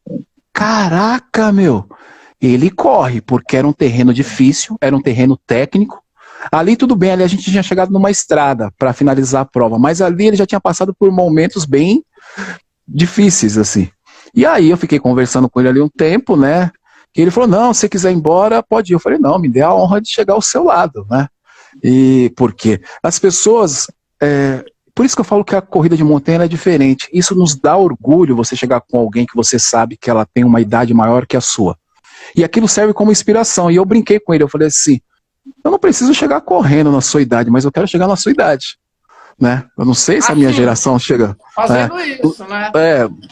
caraca, meu, ele corre, porque era um terreno difícil, era um terreno técnico. Ali tudo bem, ali a gente tinha chegado numa estrada para finalizar a prova, mas ali ele já tinha passado por momentos bem difíceis, assim. E aí eu fiquei conversando com ele ali um tempo, né, e ele falou, não, se você quiser ir embora, pode ir. Eu falei, não, me dê a honra de chegar ao seu lado, né. E por quê? As pessoas... Por isso que eu falo que a corrida de montanha é diferente. Isso nos dá orgulho, você chegar com alguém que você sabe que ela tem uma idade maior que a sua. E aquilo serve como inspiração. E eu brinquei com ele, eu falei assim, eu não preciso chegar correndo na sua idade, mas eu quero chegar na sua idade. Né? Eu não sei se a minha geração chega... Fazendo isso, né?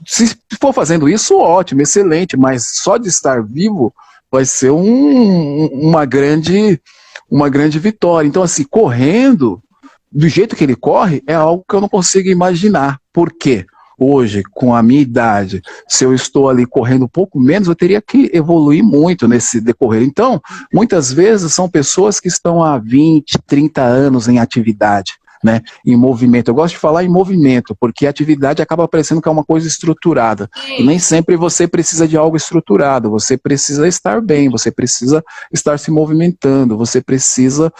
Se for fazendo isso, ótimo, excelente, mas só de estar vivo vai ser uma grande vitória. Então, assim, correndo... do jeito que ele corre, é algo que eu não consigo imaginar. Por quê? Hoje, com a minha idade, se eu estou ali correndo um pouco menos, eu teria que evoluir muito nesse decorrer. Então, muitas vezes são pessoas que estão há 20, 30 anos em atividade, né, em movimento. Eu gosto de falar em movimento, porque a atividade acaba parecendo que é uma coisa estruturada. E nem sempre você precisa de algo estruturado, você precisa estar bem, você precisa estar se movimentando, você precisa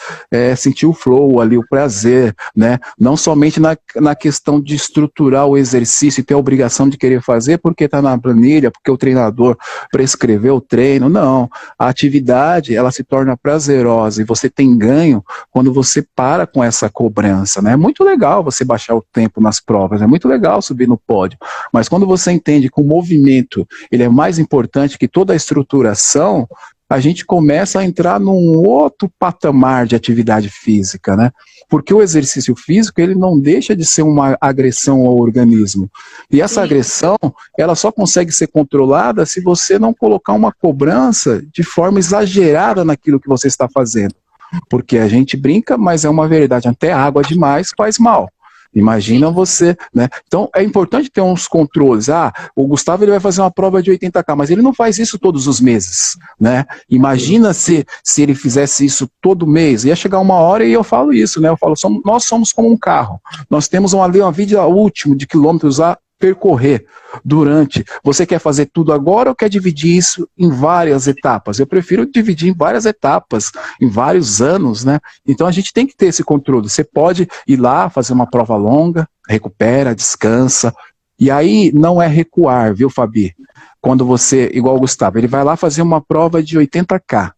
sentir o flow ali, o prazer, né? Não somente na questão de estruturar o exercício e ter a obrigação de querer fazer porque está na planilha, porque o treinador prescreveu o treino. Não, a atividade ela se torna prazerosa e você tem ganho quando você para com essa cobrança. Né? É muito legal você baixar o tempo nas provas, é muito legal subir no pódio, mas quando você entende que o movimento ele é mais importante que toda a estruturação, a gente começa a entrar num outro patamar de atividade física, né? Porque o exercício físico ele não deixa de ser uma agressão ao organismo, e essa agressão ela só consegue ser controlada se você não colocar uma cobrança de forma exagerada naquilo que você está fazendo. Porque a gente brinca, mas é uma verdade, até água demais faz mal. Imagina você, né? Então, é importante ter uns controles. O Gustavo ele vai fazer uma prova de 80K, mas ele não faz isso todos os meses, né? Imagina se ele fizesse isso todo mês. Ia chegar uma hora e eu falo isso, né? Eu falo, nós somos como um carro. Nós temos uma vida útil de quilômetros a percorrer durante. Você quer fazer tudo agora ou quer dividir isso em várias etapas? Eu prefiro dividir em várias etapas, em vários anos, né? Então a gente tem que ter esse controle. Você pode ir lá, fazer uma prova longa, recupera, descansa. E aí não é recuar, viu, Fabi? Quando você, igual o Gustavo, ele vai lá fazer uma prova de 80K.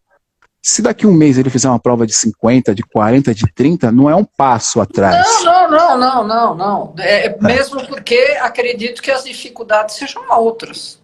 Se daqui um mês ele fizer uma prova de 50, de 40, de 30, não é um passo atrás. Não. Mesmo porque acredito que as dificuldades sejam outras.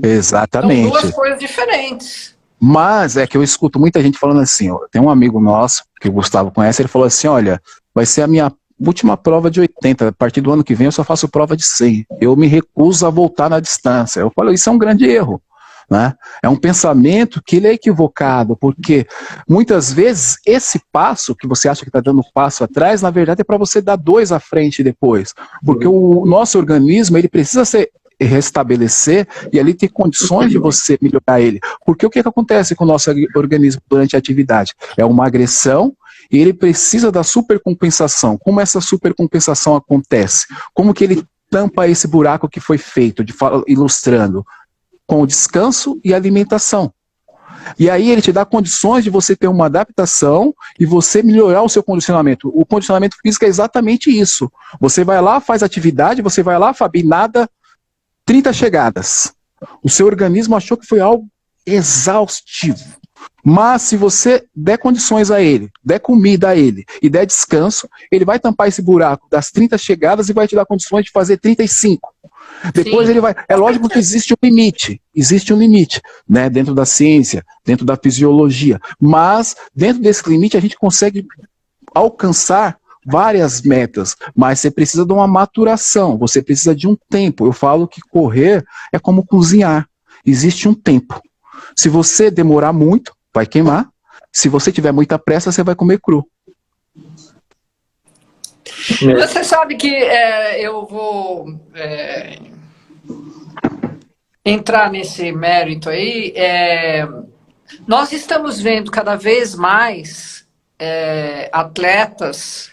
Exatamente. São duas coisas diferentes. Mas é que eu escuto muita gente falando assim, ó, tem um amigo nosso, que o Gustavo conhece, ele falou assim, olha, vai ser a minha última prova de 80, a partir do ano que vem eu só faço prova de 100. Eu me recuso a voltar na distância. Eu falo, isso é um grande erro. Né? É um pensamento que ele é equivocado, porque muitas vezes esse passo que você acha que está dando passo atrás, na verdade é para você dar 2 à frente depois, porque o nosso organismo ele precisa se restabelecer e ali ter condições de você melhorar ele, porque o que acontece com o nosso organismo durante a atividade? É uma agressão e ele precisa da supercompensação. Como essa supercompensação acontece? Como que ele tampa esse buraco que foi feito, ilustrando? Com o descanso e alimentação. E aí ele te dá condições de você ter uma adaptação e você melhorar o seu condicionamento. O condicionamento físico é exatamente isso. Você vai lá, faz atividade, você vai lá, Fabi, nada, 30 chegadas. O seu organismo achou que foi algo exaustivo. Mas se você der condições a ele, der comida a ele e der descanso, ele vai tampar esse buraco das 30 chegadas e vai te dar condições de fazer 35. Depois ele vai. É lógico que existe um limite, né? Dentro da ciência, dentro da fisiologia. Mas, dentro desse limite, a gente consegue alcançar várias metas. Mas você precisa de uma maturação, você precisa de um tempo. Eu falo que correr é como cozinhar. Existe um tempo. Se você demorar muito, vai queimar. Se você tiver muita pressa, você vai comer cru. Você sabe que eu vou entrar nesse mérito aí. Nós estamos vendo cada vez mais atletas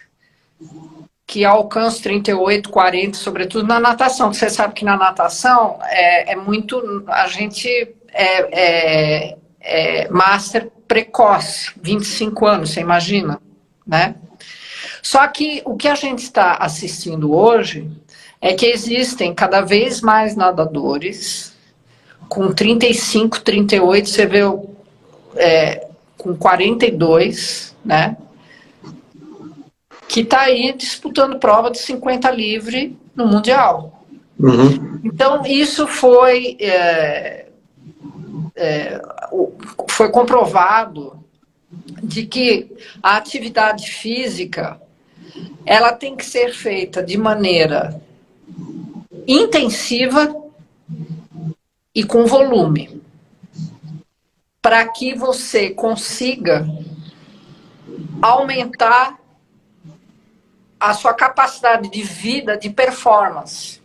que alcançam 38, 40, sobretudo na natação. Você sabe que na natação a gente é master precoce, 25 anos, você imagina, né? Só que o que a gente está assistindo hoje é que existem cada vez mais nadadores com 35, 38, você vê com 42, né? Que está aí disputando prova de 50 livre no Mundial. Então, isso foi comprovado de que a atividade física ela tem que ser feita de maneira intensiva e com volume, para que você consiga aumentar a sua capacidade de vida, de performance.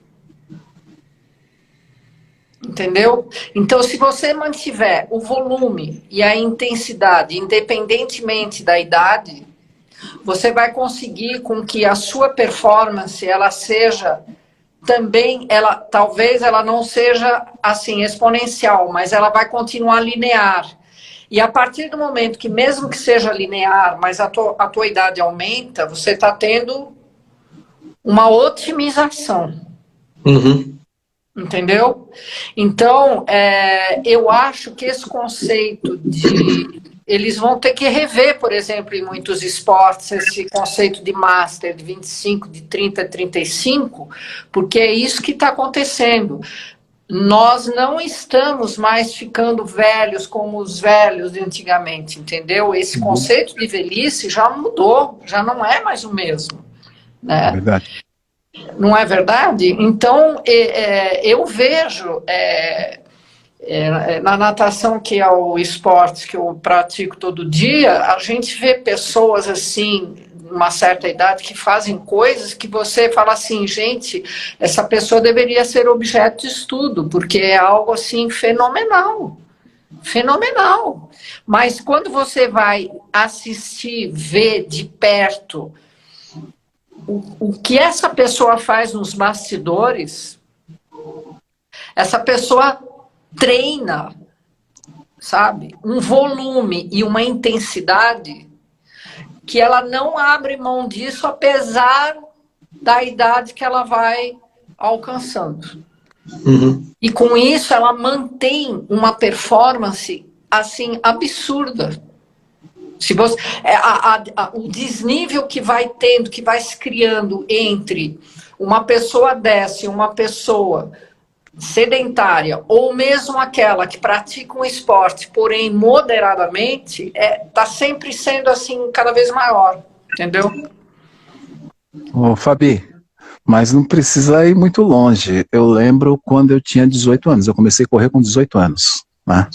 Entendeu? Então, se você mantiver o volume e a intensidade, independentemente da idade, você vai conseguir com que a sua performance ela seja também, talvez ela não seja assim exponencial, mas ela vai continuar linear. E a partir do momento que, mesmo que seja linear, mas a tua idade aumenta, você está tendo uma otimização. Entendeu? Então, eu acho que esse conceito de... Eles vão ter que rever, por exemplo, em muitos esportes, esse conceito de master, de 25, de 30, 35, porque é isso que está acontecendo. Nós não estamos mais ficando velhos como os velhos de antigamente, entendeu? Esse conceito de velhice já mudou, já não é mais o mesmo. Né? É verdade. Não é verdade? Então, eu vejo na natação, que é o esporte que eu pratico todo dia, a gente vê pessoas assim, uma certa idade que fazem coisas que você fala assim, gente, essa pessoa deveria ser objeto de estudo, porque é algo assim fenomenal. Fenomenal. Mas quando você vai assistir, ver de perto o que essa pessoa faz nos bastidores, essa pessoa treina, sabe? Um volume e uma intensidade que ela não abre mão disso, apesar da idade que ela vai alcançando. Uhum. E com isso ela mantém uma performance assim absurda. Se você, o desnível que vai tendo, que vai se criando entre uma pessoa dessa e uma pessoa sedentária, ou mesmo aquela que pratica um esporte, porém moderadamente, está sempre sendo assim cada vez maior, entendeu? Ô, Fabi, mas não precisa ir muito longe. Eu lembro quando eu tinha 18 anos, eu comecei a correr com 18 anos, né?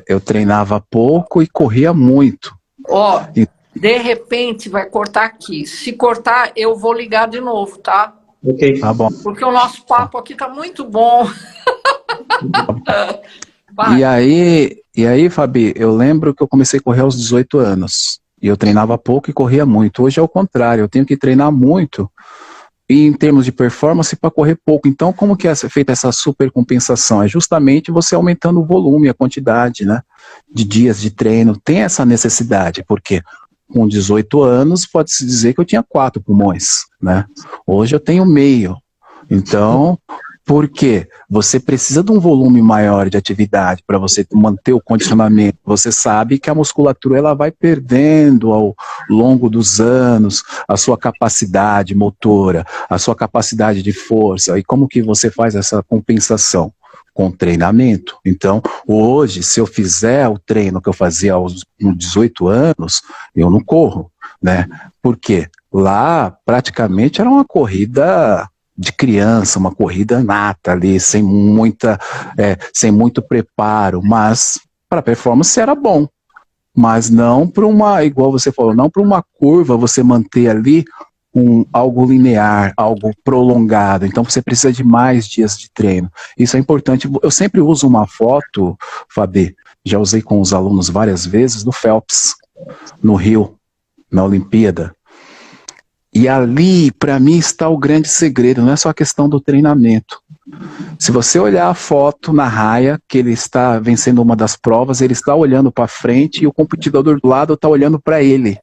Eu treinava pouco e corria muito. Ó, de repente vai cortar aqui. Se cortar, eu vou ligar de novo, tá? Ok. Tá bom. Porque o nosso papo aqui tá muito bom. E aí, Fabi, eu lembro que eu comecei a correr aos 18 anos. E eu treinava pouco e corria muito. Hoje é o contrário, eu tenho que treinar muito e em termos de performance para correr pouco. Então, como que é feita essa supercompensação? É justamente você aumentando o volume, a quantidade, né, de dias de treino. Tem essa necessidade, porque com 18 anos pode-se dizer que eu tinha 4 pulmões, né? Hoje eu tenho meio. Então, por quê? Você precisa de um volume maior de atividade para você manter o condicionamento. Você sabe que a musculatura ela vai perdendo ao longo dos anos a sua capacidade motora, a sua capacidade de força. E como que você faz essa compensação? Com treinamento. Então, hoje, se eu fizer o treino que eu fazia aos 18 anos, eu não corro, né? Por quê? Lá, praticamente, era uma corrida de criança, uma corrida nata ali, sem muito preparo, mas para performance era bom, mas não para uma, igual você falou, não para uma curva você manter ali algo linear, algo prolongado. Então você precisa de mais dias de treino. Isso é importante. Eu sempre uso uma foto, Fabi, já usei com os alunos várias vezes, do Phelps, no Rio, na Olimpíada. E ali, para mim, está o grande segredo, não é só a questão do treinamento. Se você olhar a foto na raia, que ele está vencendo uma das provas, ele está olhando para frente e o competidor do lado está olhando para ele.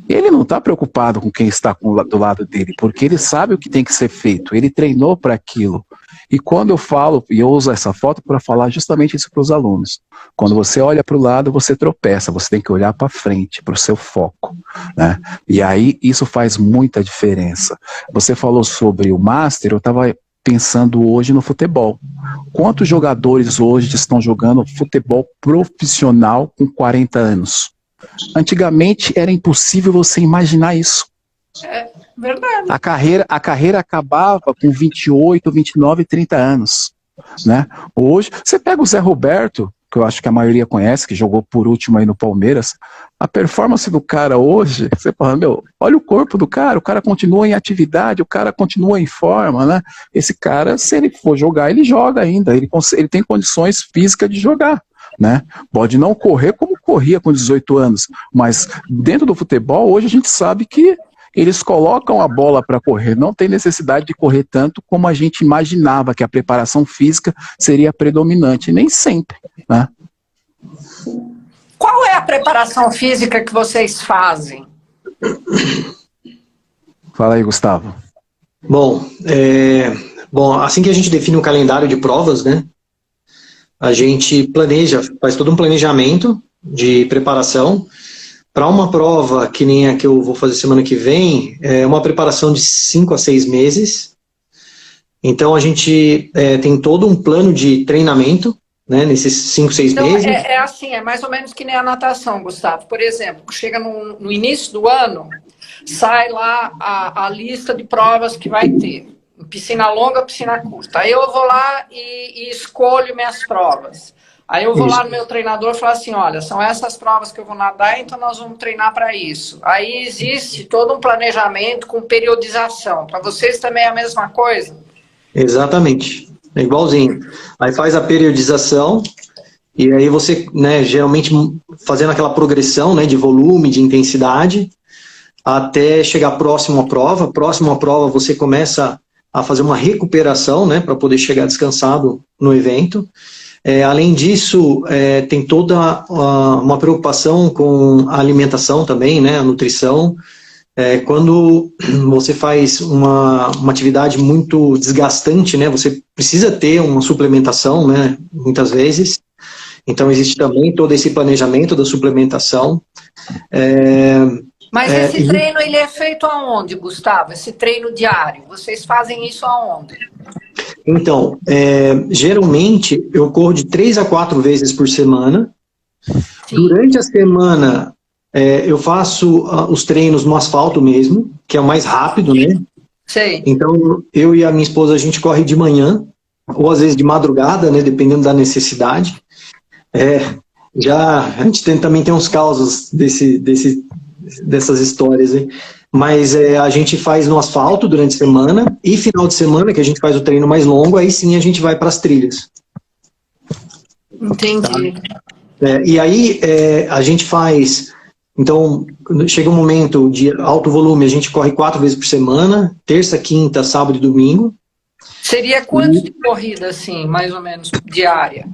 Ele não está preocupado com quem está do lado dele, porque ele sabe o que tem que ser feito, ele treinou para aquilo. E quando eu falo, e eu uso essa foto para falar justamente isso para os alunos, quando você olha para o lado, você tropeça, você tem que olhar para frente, para o seu foco, né? E aí isso faz muita diferença. Você falou sobre o Master, eu estava pensando hoje no futebol. Quantos jogadores hoje estão jogando futebol profissional com 40 anos? Antigamente era impossível você imaginar isso. É verdade. A carreira acabava com 28, 29, 30 anos, né? Hoje, você pega o Zé Roberto, que eu acho que a maioria conhece, que jogou por último aí no Palmeiras, a performance do cara hoje, você fala, olha o corpo do cara, o cara continua em atividade, o cara continua em forma, né? Esse cara, se ele for jogar, ele joga ainda, ele tem condições físicas de jogar, né? Pode não correr como corria com 18 anos, mas dentro do futebol, hoje a gente sabe que eles colocam a bola para correr, não tem necessidade de correr tanto como a gente imaginava que a preparação física seria predominante, nem sempre, né? Qual é a preparação física que vocês fazem? Fala aí, Gustavo. Bom, assim que a gente define um calendário de provas, né, a gente planeja, faz todo um planejamento de preparação. Para uma prova que nem a que eu vou fazer semana que vem, é uma preparação de 5 a 6 meses. Então a gente tem todo um plano de treinamento, né, nesses 5, 6 meses. É assim, é mais ou menos que nem a natação, Gustavo. Por exemplo, chega no início do ano, sai lá a lista de provas que vai ter. Piscina longa, piscina curta. Aí eu vou lá e escolho minhas provas. Aí eu vou lá no meu treinador e falo assim, olha, são essas provas que eu vou nadar, então nós vamos treinar para isso. Aí existe todo um planejamento com periodização. Para vocês também é a mesma coisa? Exatamente, é igualzinho. Aí faz a periodização, e aí você, né, geralmente fazendo aquela progressão, né, de volume, de intensidade, até chegar próximo à prova. Próximo à prova você começa a fazer uma recuperação, né, para poder chegar descansado no evento. Além disso, tem toda uma preocupação com a alimentação também, né, a nutrição. Quando você faz uma atividade muito desgastante, né, você precisa ter uma suplementação, né, muitas vezes. Então, existe também todo esse planejamento da suplementação. Mas esse treino, ele é feito aonde, Gustavo? Esse treino diário? Vocês fazem isso aonde? Então, geralmente, eu corro de 3 a 4 vezes por semana. Sim. Durante a semana, eu faço os treinos no asfalto mesmo, que é o mais rápido, né? Sei. Então, eu e a minha esposa, a gente corre de manhã, ou às vezes de madrugada, né? Dependendo da necessidade. A gente também tem uns causos dessas histórias, hein? Mas a gente faz no asfalto durante a semana, e final de semana, que a gente faz o treino mais longo, aí sim a gente vai para as trilhas. Entendi. Tá? E aí a gente faz, então, chega um momento de alto volume, a gente corre 4 vezes por semana, terça, quinta, sábado e domingo. Seria quantos de corrida, assim, mais ou menos, diária?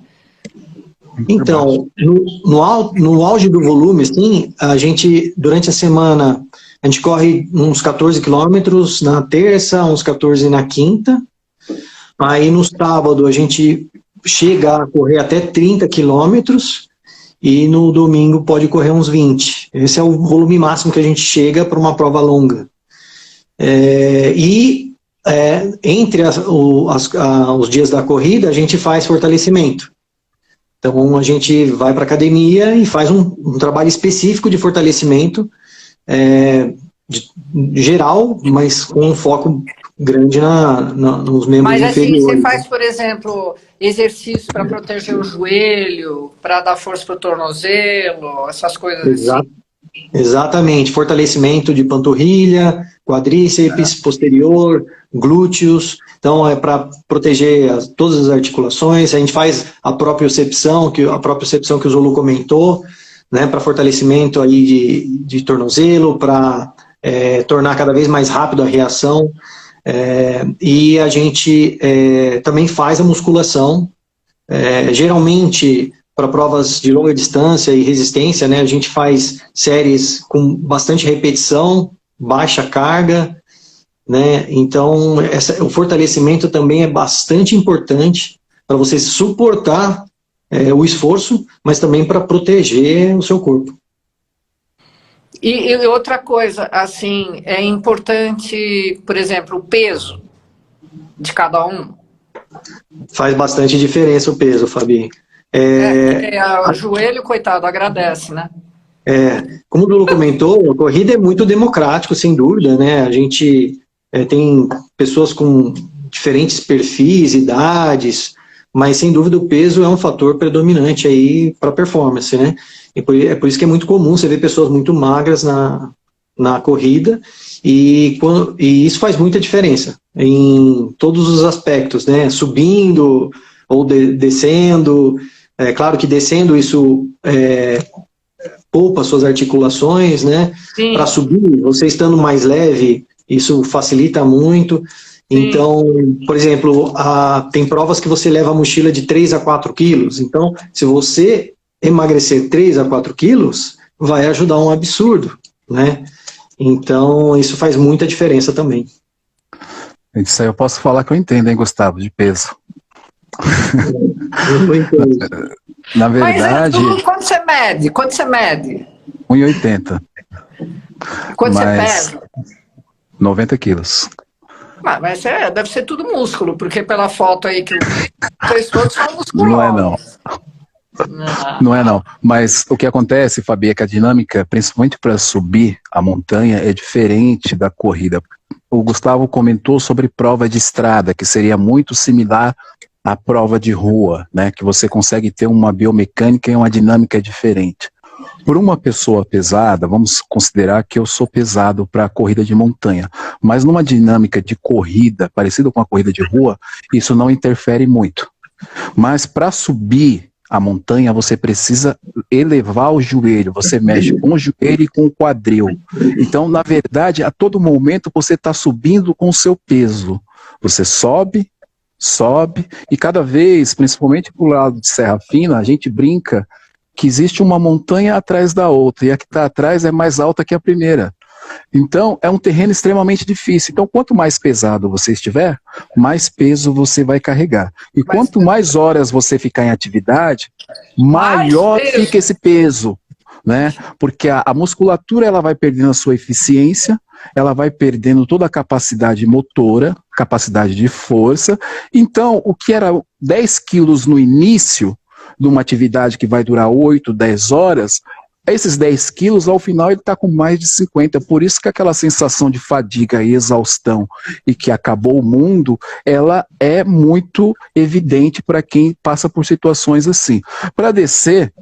Então, no auge do volume, assim, a gente, durante a semana, a gente corre uns 14 quilômetros na terça, uns 14 na quinta. Aí no sábado a gente chega a correr até 30 quilômetros e no domingo pode correr uns 20. Esse é o volume máximo que a gente chega para uma prova longa. Entre os dias da corrida a gente faz fortalecimento. Então a gente vai para a academia e faz um trabalho específico de fortalecimento geral, mas com um foco grande nos membros inferiores. Mas assim, você faz, por exemplo, exercícios para proteger o joelho, para dar força para o tornozelo, essas coisas assim? Exatamente, fortalecimento de panturrilha, quadríceps, posterior, glúteos. Então é para proteger todas as articulações. A gente faz a propriocepção, que o Zolu comentou, né, para fortalecimento aí de tornozelo, para tornar cada vez mais rápido a reação. E a gente também faz a musculação. Geralmente, para provas de longa distância e resistência, né, a gente faz séries com bastante repetição, baixa carga, né? Então o fortalecimento também é bastante importante para você suportar o esforço, mas também para proteger o seu corpo. E outra coisa, assim, é importante, por exemplo, o peso de cada um? Faz bastante diferença o peso, Fabi. O joelho, coitado, agradece, né? Como o Bruno comentou, a corrida é muito democrático, sem dúvida, né? A gente tem pessoas com diferentes perfis, idades, mas sem dúvida o peso é um fator predominante aí para a performance, né? E é por isso que é muito comum você ver pessoas muito magras na corrida, e isso faz muita diferença em todos os aspectos, né? Subindo ou descendo. É claro que descendo isso poupa suas articulações, né? Para subir, você estando mais leve, isso facilita muito. Sim. Então, por exemplo, tem provas que você leva a mochila de 3 a 4 quilos. Então, se você emagrecer 3 a 4 quilos, vai ajudar um absurdo, né? Então, isso faz muita diferença também. Isso aí eu posso falar que eu entendo, hein, Gustavo, de peso. Na verdade... Mas quanto você mede? Quanto você mede? 1,80. Quanto você pesa? 90 quilos. Mas deve ser tudo músculo, porque pela foto aí que vocês todos são musculosos. Não é não. Não é não, mas o que acontece, Fabi, é que a dinâmica, principalmente para subir a montanha, é diferente da corrida. O Gustavo comentou sobre prova de estrada, que seria muito similar a prova de rua, né, que você consegue ter uma biomecânica e uma dinâmica diferente. Por uma pessoa pesada, vamos considerar que eu sou pesado para a corrida de montanha, mas numa dinâmica de corrida, parecida com a corrida de rua, isso não interfere muito. Mas para subir a montanha, você precisa elevar o joelho, você mexe com o joelho e com o quadril. Então, na verdade, a todo momento você está subindo com o seu peso. Você sobe, e cada vez, principalmente para o lado de Serra Fina, a gente brinca que existe uma montanha atrás da outra, e a que está atrás é mais alta que a primeira. Então, é um terreno extremamente difícil. Então, quanto mais pesado você estiver, mais peso você vai carregar. E quanto mais horas você ficar em atividade, maior fica esse peso, né? Porque a musculatura ela vai perdendo a sua eficiência, ela vai perdendo toda a capacidade motora, capacidade de força. Então, o que era 10 quilos no início de uma atividade que vai durar 8, 10 horas, esses 10 quilos, ao final, ele está com mais de 50. Por isso que aquela sensação de fadiga e exaustão e que acabou o mundo, ela é muito evidente para quem passa por situações assim. Para descer,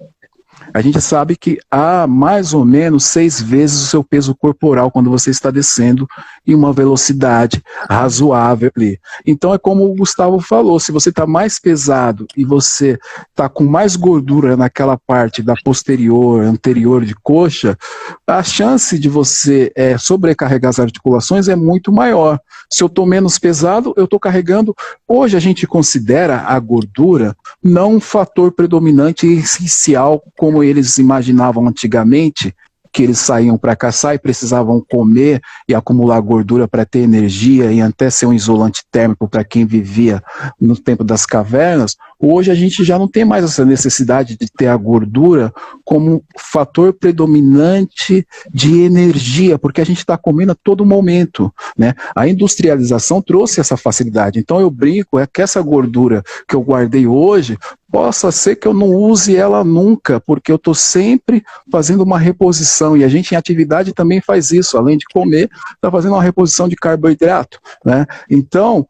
a gente sabe que há mais ou menos 6 vezes o seu peso corporal quando você está descendo em uma velocidade razoável ali. Então é como o Gustavo falou, se você está mais pesado e você está com mais gordura naquela parte da posterior, anterior de coxa, a chance de você sobrecarregar as articulações é muito maior. Se eu estou menos pesado, eu estou carregando. Hoje a gente considera a gordura não um fator predominante e essencial como eles imaginavam antigamente, que eles saíam para caçar e precisavam comer e acumular gordura para ter energia e até ser um isolante térmico para quem vivia no tempo das cavernas. Hoje a gente já não tem mais essa necessidade de ter a gordura como fator predominante de energia, porque a gente está comendo a todo momento, né? A industrialização trouxe essa facilidade. Então eu brinco, que essa gordura que eu guardei hoje, possa ser que eu não use ela nunca, porque eu estou sempre fazendo uma reposição, e a gente em atividade também faz isso, além de comer, está fazendo uma reposição de carboidrato, né? Então,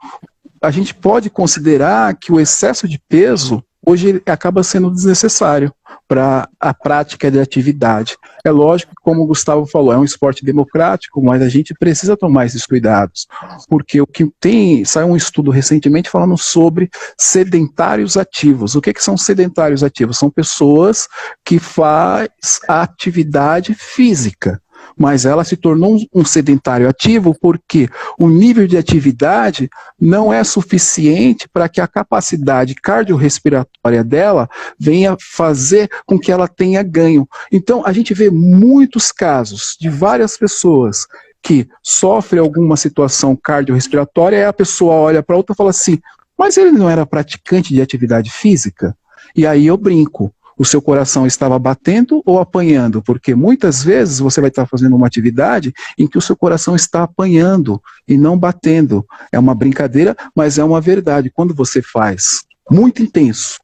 a gente pode considerar que o excesso de peso hoje ele acaba sendo desnecessário para a prática de atividade. É lógico que, como o Gustavo falou, é um esporte democrático, mas a gente precisa tomar esses cuidados, porque o que saiu um estudo recentemente falando sobre sedentários ativos. O que são sedentários ativos? São pessoas que fazem atividade física, mas ela se tornou um sedentário ativo porque o nível de atividade não é suficiente para que a capacidade cardiorrespiratória dela venha fazer com que ela tenha ganho. Então, a gente vê muitos casos de várias pessoas que sofrem alguma situação cardiorrespiratória e a pessoa olha para outra e fala assim, mas ele não era praticante de atividade física? E aí eu brinco. O seu coração estava batendo ou apanhando? Porque muitas vezes você vai estar fazendo uma atividade em que o seu coração está apanhando e não batendo. É uma brincadeira, mas é uma verdade. Quando você faz muito intenso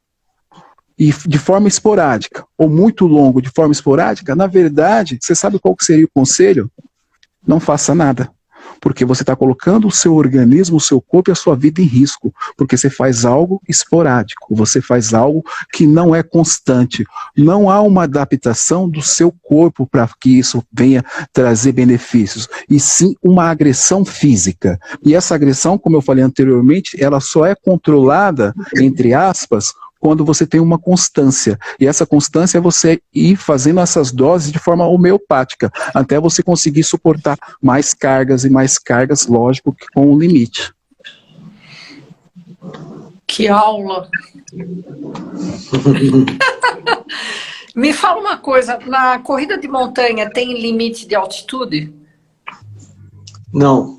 e de forma esporádica, ou muito longo de forma esporádica, na verdade, você sabe qual que seria o conselho? Não faça nada. Porque você está colocando o seu organismo, o seu corpo e a sua vida em risco, porque você faz algo esporádico, você faz algo que não é constante. Não há uma adaptação do seu corpo para que isso venha trazer benefícios, e sim uma agressão física. E essa agressão, como eu falei anteriormente, ela só é controlada, entre aspas, quando você tem uma constância. E essa constância é você ir fazendo essas doses de forma homeopática, até você conseguir suportar mais cargas e mais cargas, lógico, que com um limite. Que aula! Me fala uma coisa, na corrida de montanha tem limite de altitude? Não.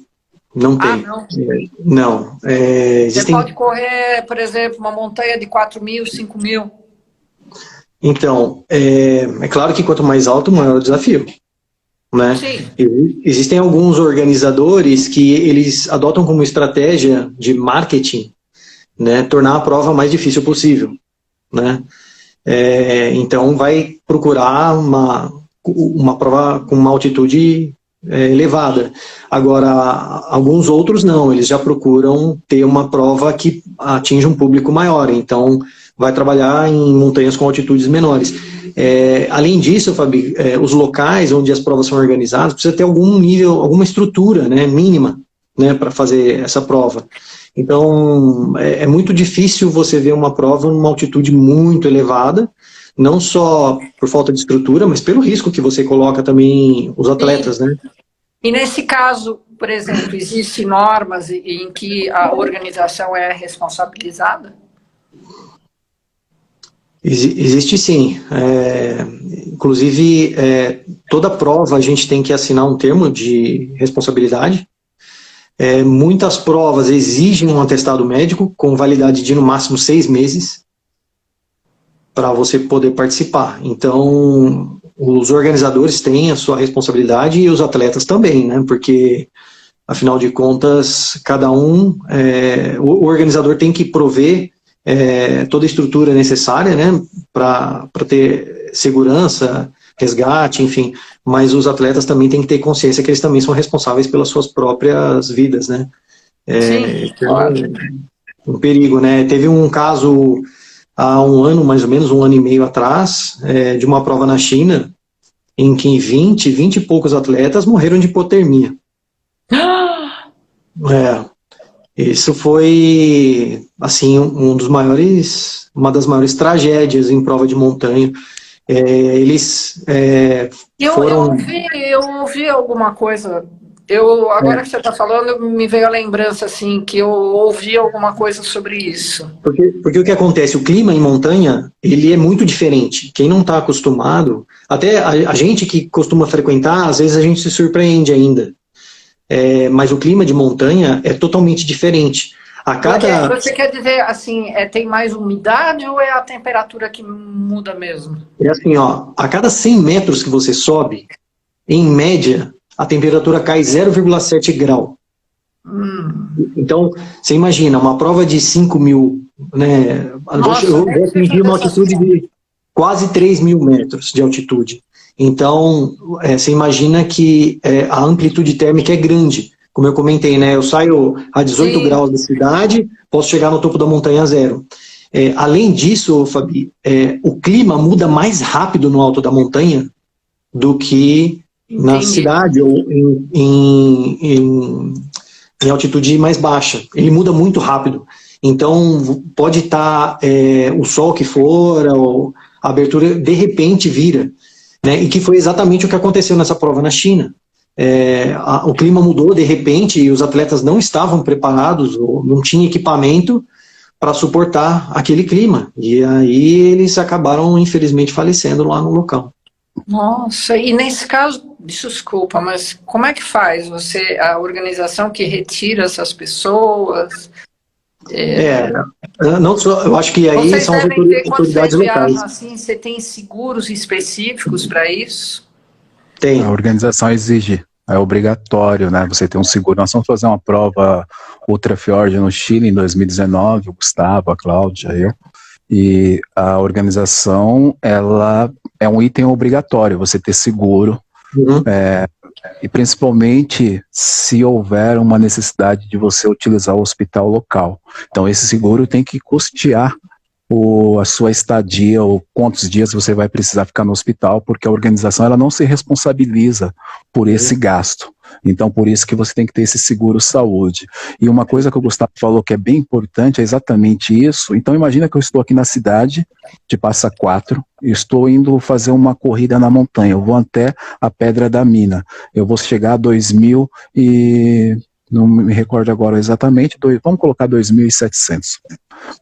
Não tem. Não? Não. Você pode correr, por exemplo, uma montanha de 4.000, 5.000? Então, é claro que quanto mais alto, maior o desafio. Né? Sim. Existem alguns organizadores que eles adotam como estratégia de marketing, né, tornar a prova mais difícil possível. Né? Então, vai procurar uma prova com uma altitude elevada. Agora, alguns outros não, eles já procuram ter uma prova que atinja um público maior, então vai trabalhar em montanhas com altitudes menores. Além disso, Fabi, os locais onde as provas são organizadas precisa ter algum nível, alguma estrutura, né, mínima, né, para fazer essa prova. Então, é muito difícil você ver uma prova numa altitude muito elevada, não só por falta de estrutura, mas pelo risco que você coloca também os atletas, né? E nesse caso, por exemplo, existem normas em que a organização é responsabilizada? Existe sim. Inclusive, toda prova a gente tem que assinar um termo de responsabilidade. Muitas provas exigem um atestado médico com validade de no máximo 6 meses para você poder participar. Então, os organizadores têm a sua responsabilidade e os atletas também, né? Porque, afinal de contas, cada um, o organizador tem que prover toda a estrutura necessária, né? Para ter segurança, resgate, enfim, mas os atletas também têm que ter consciência que eles também são responsáveis pelas suas próprias vidas, né? Sim, claro. Um perigo, né? Teve um caso há um ano, mais ou menos, 1 ano e meio atrás, de uma prova na China, em que 20 e poucos atletas morreram de hipotermia. Isso foi, assim, uma das maiores tragédias em prova de montanha. Eles foram... Eu ouvi alguma coisa, agora que você está falando, me veio a lembrança, assim, que eu ouvi alguma coisa sobre isso. Porque o que acontece, o clima em montanha, ele é muito diferente. Quem não está acostumado, até a gente que costuma frequentar, às vezes a gente se surpreende ainda. Mas o clima de montanha é totalmente diferente. Você quer dizer, assim, tem mais umidade ou é a temperatura que muda mesmo? É assim, ó, a cada 100 metros que você sobe, em média, a temperatura cai 0,7 grau. Então, você imagina, uma prova de 5 mil, né? Nossa, eu vou atingir uma altitude de quase 3 mil metros de altitude. Então, você imagina que a amplitude térmica é grande. Como eu comentei, né? Eu saio a 18 graus da cidade, posso chegar no topo da montanha zero. Além disso, Fabi, o clima muda mais rápido no alto da montanha do que na cidade ou em altitude mais baixa. Ele muda muito rápido. Então, pode estar o sol que for, ou a abertura de repente vira. Né? E que foi exatamente o que aconteceu nessa prova na China. O clima mudou de repente e os atletas não estavam preparados, ou não tinham equipamento para suportar aquele clima. E aí eles acabaram, infelizmente, falecendo lá no local. Nossa, e nesse caso, desculpa, mas como é que faz? A organização que retira essas pessoas? Não só, eu acho que aí são as autoridades locais. Assim, você tem seguros específicos para isso? Tem. A organização exige, é obrigatório, né? Você tem um seguro. Nós vamos fazer uma prova Ultrafjord no Chile em 2019, o Gustavo, a Cláudia, eu. E a organização, ela é um item obrigatório, você ter seguro, e principalmente se houver uma necessidade de você utilizar o hospital local. Então esse seguro tem que custear a sua estadia, ou quantos dias você vai precisar ficar no hospital, porque a organização ela não se responsabiliza por esse gasto. Então, por isso que você tem que ter esse seguro saúde. E uma coisa que o Gustavo falou que é bem importante é exatamente isso. Então, imagina que eu estou aqui na cidade de Passa Quatro, e estou indo fazer uma corrida na montanha. Eu vou até a Pedra da Mina. Eu vou chegar a 2.000 e... não me recordo agora exatamente, vamos colocar 2.700.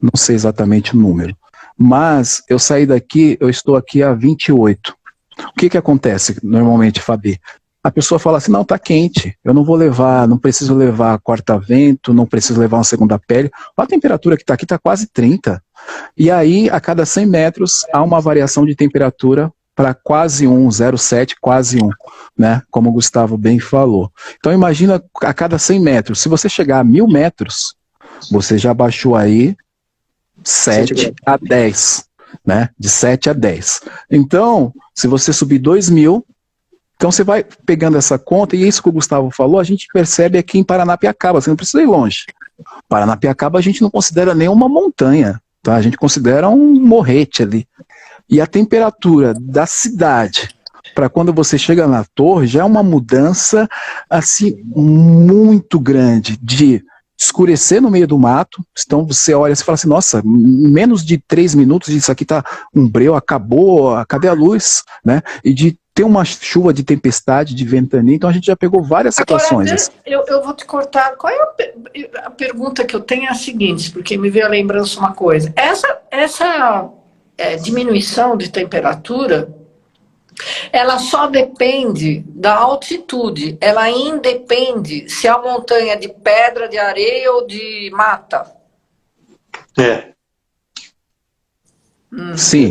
Não sei exatamente o número. Mas eu saí daqui, eu estou aqui a 28. O que acontece normalmente, Fabi? A pessoa fala assim, não, tá quente, eu não preciso levar corta-vento, não preciso levar uma segunda pele. Olha a temperatura que tá aqui, tá quase 30. E aí, a cada 100 metros, há uma variação de temperatura para quase 0,7, quase 1, né? Como o Gustavo bem falou. Então imagina a cada 100 metros, se você chegar a 1.000 metros, você já baixou aí 7 a 10, né? De 7 a 10. Então, se você subir 2.000, Então você vai pegando essa conta, e isso que o Gustavo falou, a gente percebe aqui em Paranapiacaba, você não precisa ir longe. Paranapiacaba a gente não considera nenhuma montanha, tá? A gente considera um morrete ali. E a temperatura da cidade para quando você chega na torre já é uma mudança assim muito grande de escurecer no meio do mato. Então você olha e fala assim, nossa, em menos de 3 minutos isso aqui tá um breu, acabou, cadê a luz, né? E de ter uma chuva de tempestade, de ventania, então a gente já pegou várias situações. Agora, eu vou te cortar. Qual é a pergunta que eu tenho é a seguinte, porque me veio a lembrança uma coisa. Essa diminuição de temperatura, ela só depende da altitude, ela independe se a montanha é de pedra, de areia ou de mata. Sim,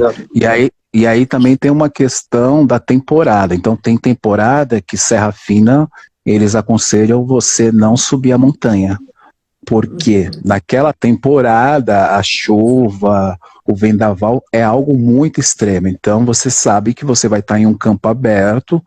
e aí também tem uma questão da temporada. Então tem temporada que Serra Fina, eles aconselham você não subir a montanha. Porque naquela temporada a chuva, o vendaval é algo muito extremo. Então você sabe que você vai estar em um campo aberto,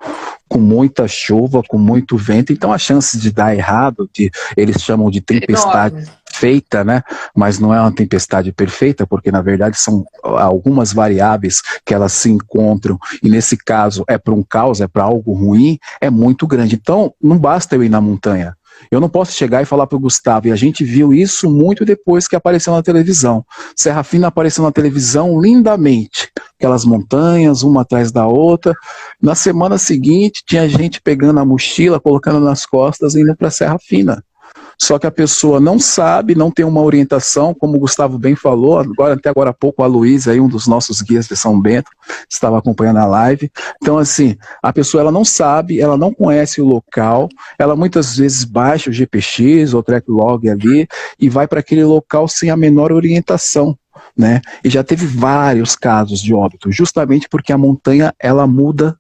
com muita chuva, com muito vento. Então a chance de dar errado, eles chamam de tempestade feita, né? Mas não é uma tempestade perfeita, porque na verdade são algumas variáveis que elas se encontram, e nesse caso é para um caos, é para algo ruim, é muito grande. Então não basta eu ir na montanha. Eu não posso chegar e falar para o Gustavo, e a gente viu isso muito depois que apareceu na televisão. Serra Fina apareceu na televisão lindamente, aquelas montanhas, uma atrás da outra. Na semana seguinte, tinha gente pegando a mochila, colocando nas costas e indo para Serra Fina. Só que a pessoa não sabe, não tem uma orientação, como o Gustavo bem falou, até agora há pouco a Luísa, aí, um dos nossos guias de São Bento, estava acompanhando a live. Então, assim, a pessoa ela não sabe, ela não conhece o local, ela muitas vezes baixa o GPX ou o Tracklog ali e vai para aquele local sem a menor orientação, né? E já teve vários casos de óbito, justamente porque a montanha, ela muda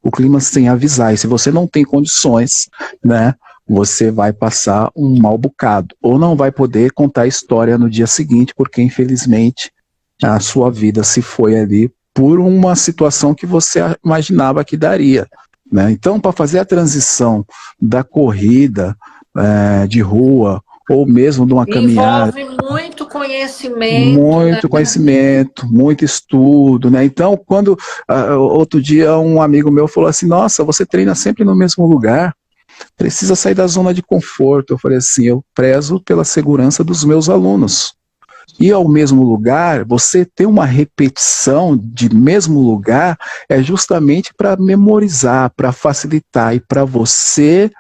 o clima sem avisar, e se você não tem condições, né, você vai passar um mau bocado, ou não vai poder contar a história no dia seguinte, porque infelizmente a sua vida se foi ali por uma situação que você imaginava que daria, né? Então, para fazer a transição da corrida de rua, ou mesmo de uma caminhada, envolve muito conhecimento. Muito, né? Conhecimento, muito estudo, né? Então, quando outro dia um amigo meu falou assim, nossa, você treina sempre no mesmo lugar, precisa sair da zona de conforto. Eu falei assim, eu prezo pela segurança dos meus alunos. E ao mesmo lugar, você ter uma repetição de mesmo lugar é justamente para memorizar, para facilitar e para você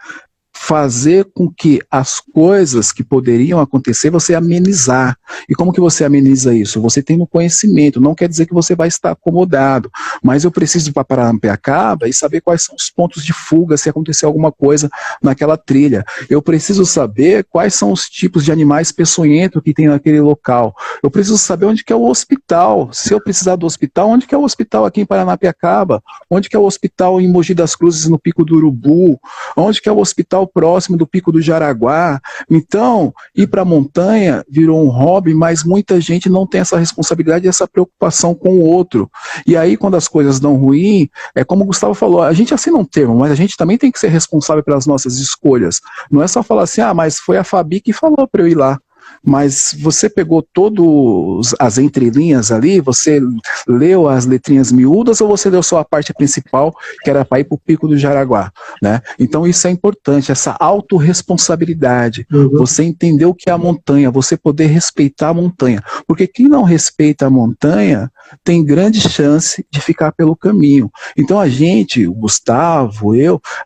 fazer com que as coisas que poderiam acontecer, você amenizar. E como que você ameniza isso? Você tem no conhecimento, não quer dizer que você vai estar acomodado, mas eu preciso ir para Paranapiacaba e saber quais são os pontos de fuga, se acontecer alguma coisa naquela trilha. Eu preciso saber quais são os tipos de animais peçonhentos que tem naquele local. Eu preciso saber onde que é o hospital. Se eu precisar do hospital, onde que é o hospital aqui em Paranapiacaba? Onde que é o hospital em Mogi das Cruzes, no Pico do Urubu? Onde que é o hospital próximo do Pico do Jaraguá? Então, ir para a montanha virou um hobby, mas muita gente não tem essa responsabilidade e essa preocupação com o outro. E aí, quando as coisas dão ruim, é como o Gustavo falou, a gente assina um termo, mas a gente também tem que ser responsável pelas nossas escolhas. Não é só falar assim, mas foi a Fabi que falou para eu ir lá. Mas você pegou todas as entrelinhas ali, você leu as letrinhas miúdas ou você leu só a parte principal, que era para ir para o Pico do Jaraguá, né? Então isso é importante, essa autorresponsabilidade, você entender o que é a montanha, você poder respeitar a montanha, porque quem não respeita a montanha tem grande chance de ficar pelo caminho. Então a gente, o Gustavo,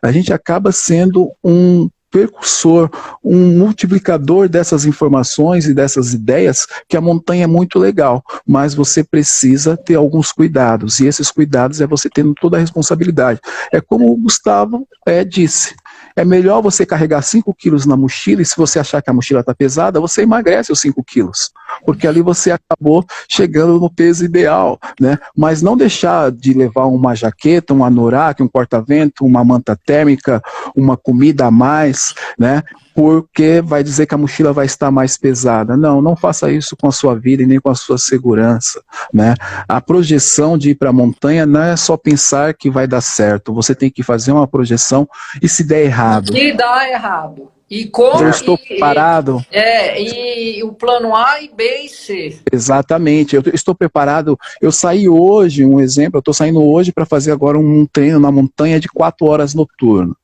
a gente acaba sendo um percursor, um multiplicador dessas informações e dessas ideias, que a montanha é muito legal, mas você precisa ter alguns cuidados, e esses cuidados é você tendo toda a responsabilidade. É como o Gustavo disse, é melhor você carregar 5 quilos na mochila, e se você achar que a mochila está pesada, você emagrece os 5 quilos. porque ali você acabou chegando no peso ideal, né? Mas não deixar de levar uma jaqueta, um anorak, um corta-vento, uma manta térmica, uma comida a mais, né? Porque vai dizer que a mochila vai estar mais pesada. Não, não faça isso com a sua vida e nem com a sua segurança, né? A projeção de ir para a montanha não é só pensar que vai dar certo, você tem que fazer uma projeção e se der errado. Se dá errado. E como eu estou preparado. E o plano A e B e C. Exatamente, eu estou preparado. Eu saí hoje, um exemplo, eu estou saindo hoje para fazer agora um treino na montanha de 4 horas noturno,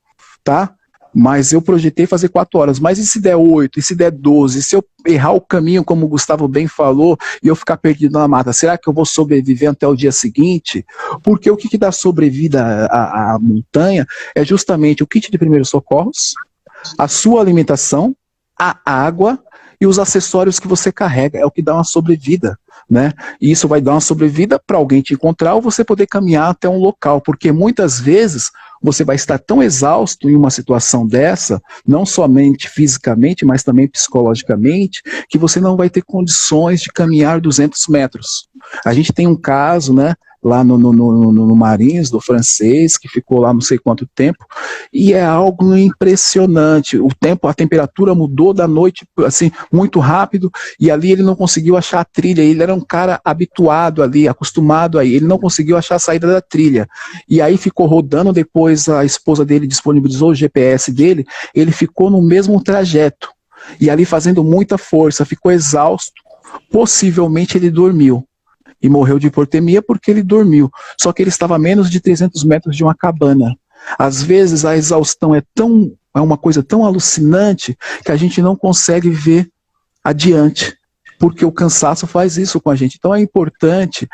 tá? Mas eu projetei fazer 4 horas. Mas e se der 8? E se der 12? E se eu errar o caminho, como o Gustavo bem falou, e eu ficar perdido na mata? Será que eu vou sobreviver até o dia seguinte? Porque o que dá sobrevida à montanha é justamente o kit de primeiros socorros, a sua alimentação, a água e os acessórios que você carrega. É o que dá uma sobrevida, né? E isso vai dar uma sobrevida para alguém te encontrar ou você poder caminhar até um local, porque muitas vezes você vai estar tão exausto em uma situação dessa, não somente fisicamente, mas também psicologicamente, que você não vai ter condições de caminhar 200 metros. A gente tem um caso, né, lá no Marins, do francês, que ficou lá não sei quanto tempo, e é algo impressionante. O tempo, a temperatura mudou da noite, assim, muito rápido, e ali ele não conseguiu achar a trilha. Ele era um cara habituado ali, acostumado aí, ele não conseguiu achar a saída da trilha. E aí ficou rodando, depois a esposa dele disponibilizou o GPS dele, ele ficou no mesmo trajeto, e ali fazendo muita força, ficou exausto, possivelmente ele dormiu. E morreu de hipotermia porque ele dormiu. Só que ele estava a menos de 300 metros de uma cabana. Às vezes a exaustão é uma coisa tão alucinante que a gente não consegue ver adiante, porque o cansaço faz isso com a gente. Então é importante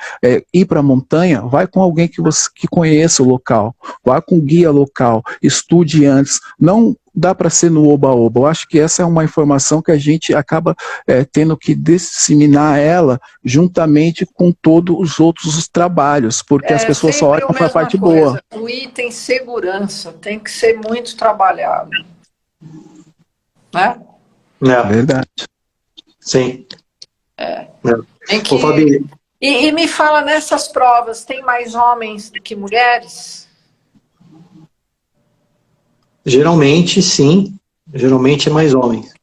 ir para a montanha, vai com alguém que conheça o local, vá com guia local, estude antes. Não dá para ser no oba-oba. Eu acho que essa é uma informação que a gente acaba tendo que disseminar ela juntamente com todos os outros trabalhos, porque as pessoas só olham para a parte boa. O item segurança tem que ser muito trabalhado, né? É verdade. Sim. Tem que... Ô, Fabi... E me fala, nessas provas, tem mais homens do que mulheres? Geralmente, sim. Geralmente é mais homens.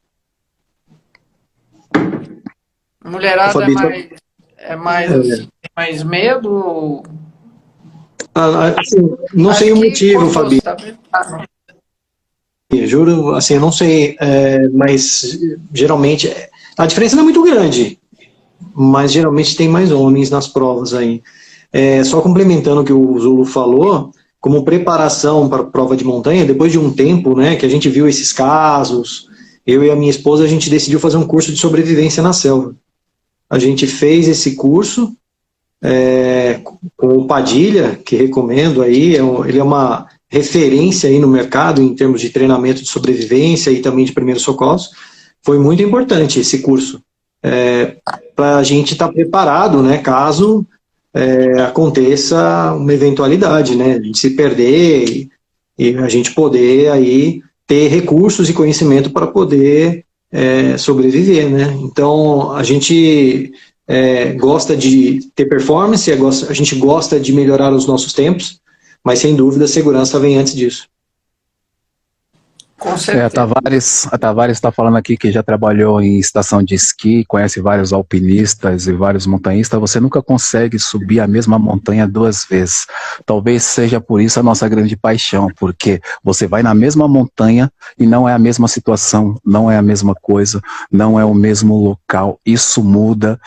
Mulherada Fabi, tem mais medo? Assim, não sei o motivo, Fabi. Juro, assim, eu não sei, mas geralmente a diferença não é muito grande, mas geralmente tem mais homens nas provas aí. Só complementando o que o Zulu falou, como preparação para a prova de montanha, depois de um tempo, né, que a gente viu esses casos, eu e a minha esposa, a gente decidiu fazer um curso de sobrevivência na selva. A gente fez esse curso com o Padilha, que recomendo aí, ele é uma referência aí no mercado em termos de treinamento de sobrevivência e também de primeiros socorros. Foi muito importante esse curso, para a gente estar preparado, né, caso aconteça uma eventualidade, né, a gente se perder e a gente poder aí ter recursos e conhecimento para poder sobreviver, né. Então a gente gosta de ter performance, a gente gosta de melhorar os nossos tempos, mas sem dúvida a segurança vem antes disso. Com certeza. A Tavares está falando aqui que já trabalhou em estação de esqui, conhece vários alpinistas e vários montanhistas. Você nunca consegue subir a mesma montanha 2 vezes. Talvez seja por isso a nossa grande paixão, porque você vai na mesma montanha e não é a mesma situação, não é a mesma coisa, não é o mesmo local. Isso muda,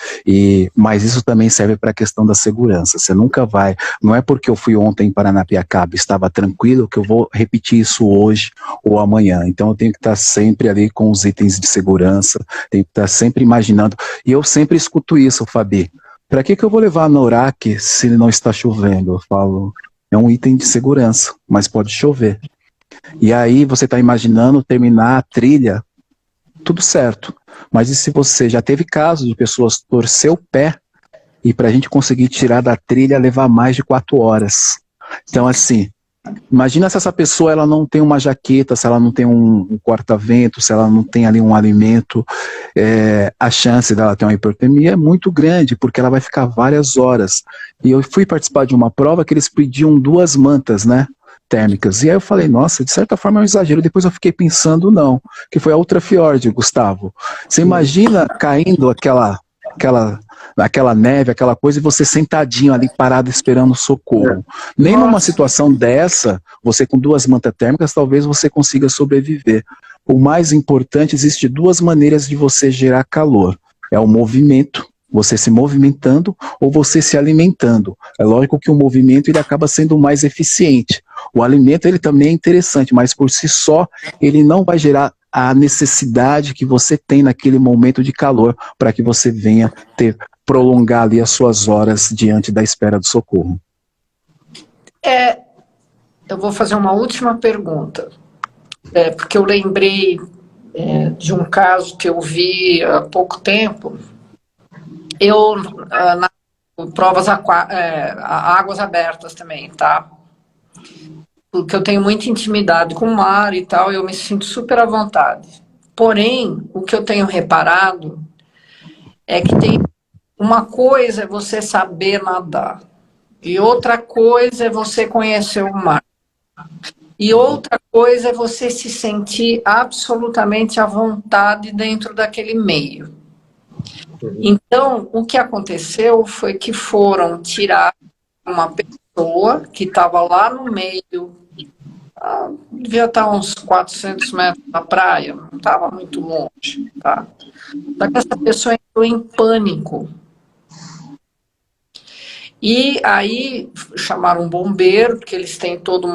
mas isso também serve para a questão da segurança. Você nunca vai, não é porque eu fui ontem em Paranapiacaba, estava tranquilo, que eu vou repetir isso hoje ou amanhã. Então eu tenho que estar sempre ali com os itens de segurança, tenho que estar sempre imaginando, e eu sempre escuto isso, Fabi, para que eu vou levar anorak se não está chovendo? Eu falo, é um item de segurança, mas pode chover. E aí você está imaginando terminar a trilha, tudo certo, mas e se você já teve casos de pessoas torcer o pé, e para a gente conseguir tirar da trilha levar mais de 4 horas. Então assim, Imagina se essa pessoa ela não tem uma jaqueta, se ela não tem um corta-vento, se ela não tem ali um alimento, a chance dela ter uma hipertermia é muito grande, porque ela vai ficar várias horas. E eu fui participar de uma prova que eles pediam 2 mantas, né, térmicas. E aí eu falei, nossa, de certa forma é um exagero. Depois eu fiquei pensando, não, que foi a Ultrafiord, Gustavo. Você imagina caindo aquela neve, aquela coisa, e você sentadinho ali, parado, esperando socorro. Nem numa situação dessa, você com 2 mantas térmicas, talvez você consiga sobreviver. O mais importante, existe 2 maneiras de você gerar calor. É o movimento, você se movimentando, ou você se alimentando. É lógico que o movimento ele acaba sendo mais eficiente. O alimento ele também é interessante, mas por si só, ele não vai gerar a necessidade que você tem naquele momento de calor para que você venha prolongar ali as suas horas diante da espera do socorro. Eu vou fazer uma última pergunta, porque eu lembrei de um caso que eu vi há pouco tempo. Eu provas águas abertas também, tá? Porque eu tenho muita intimidade com o mar e tal, eu me sinto super à vontade. Porém, o que eu tenho reparado é que tem uma coisa é você saber nadar, e outra coisa é você conhecer o mar. E outra coisa é você se sentir absolutamente à vontade dentro daquele meio. Então, o que aconteceu foi que foram tirar uma pessoa que estava lá no meio, devia estar uns 400 metros da praia, não estava muito longe, tá? Essa pessoa entrou em pânico. E aí chamaram um bombeiro, porque eles têm todo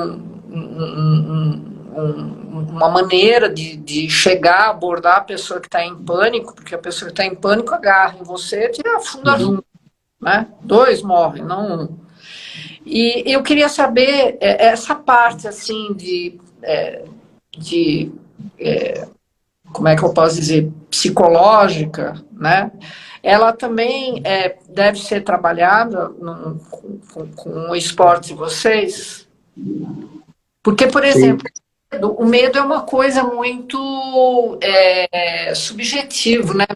uma maneira de chegar, abordar a pessoa que está em pânico, porque a pessoa que está em pânico agarra em você e afunda junto, né? 2 morrem, não 1. E eu queria saber essa parte assim como é que eu posso dizer, psicológica, né? Ela também deve ser trabalhada com o esporte de vocês? Porque, por exemplo, o medo é uma coisa muito subjetiva, né?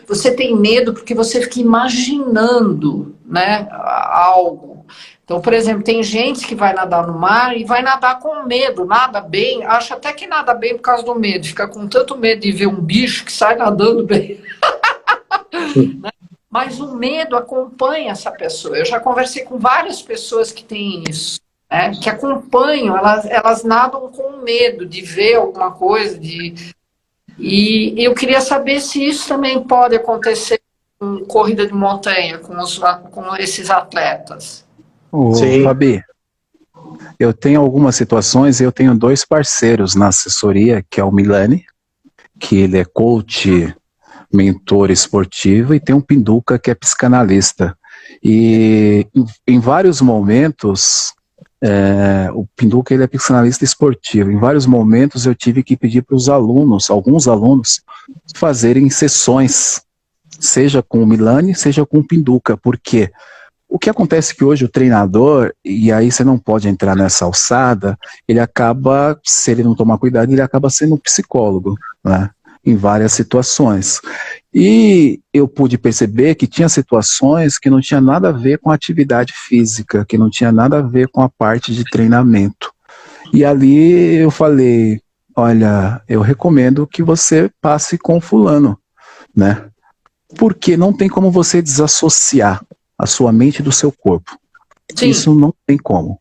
Você tem medo porque você fica imaginando, né, algo. Então, por exemplo, tem gente que vai nadar no mar e vai nadar com medo, nada bem, acha até que nada bem por causa do medo, fica com tanto medo de ver um bicho que sai nadando bem. Mas o medo acompanha essa pessoa. Eu já conversei com várias pessoas que têm isso, né, que acompanham, elas nadam com medo de ver alguma coisa. E eu queria saber se isso também pode acontecer com corrida de montanha, com esses atletas. Fabi, eu tenho algumas situações, eu tenho 2 parceiros na assessoria, que é o Milani, que ele é coach, mentor esportivo, e tem um Pinduca, que é psicanalista. E em vários momentos, o Pinduca ele é psicanalista esportivo, em vários momentos eu tive que pedir para os alunos, alguns alunos, fazerem sessões, seja com o Milani, seja com o Pinduca, porque o que acontece é que hoje o treinador, e aí você não pode entrar nessa alçada, ele acaba, se ele não tomar cuidado, ele acaba sendo um psicólogo, né, em várias situações. E eu pude perceber que tinha situações que não tinha nada a ver com a atividade física, que não tinha nada a ver com a parte de treinamento. E ali eu falei, olha, eu recomendo que você passe com fulano, né, porque não tem como você desassociar a sua mente do seu corpo. Sim. Isso não tem como.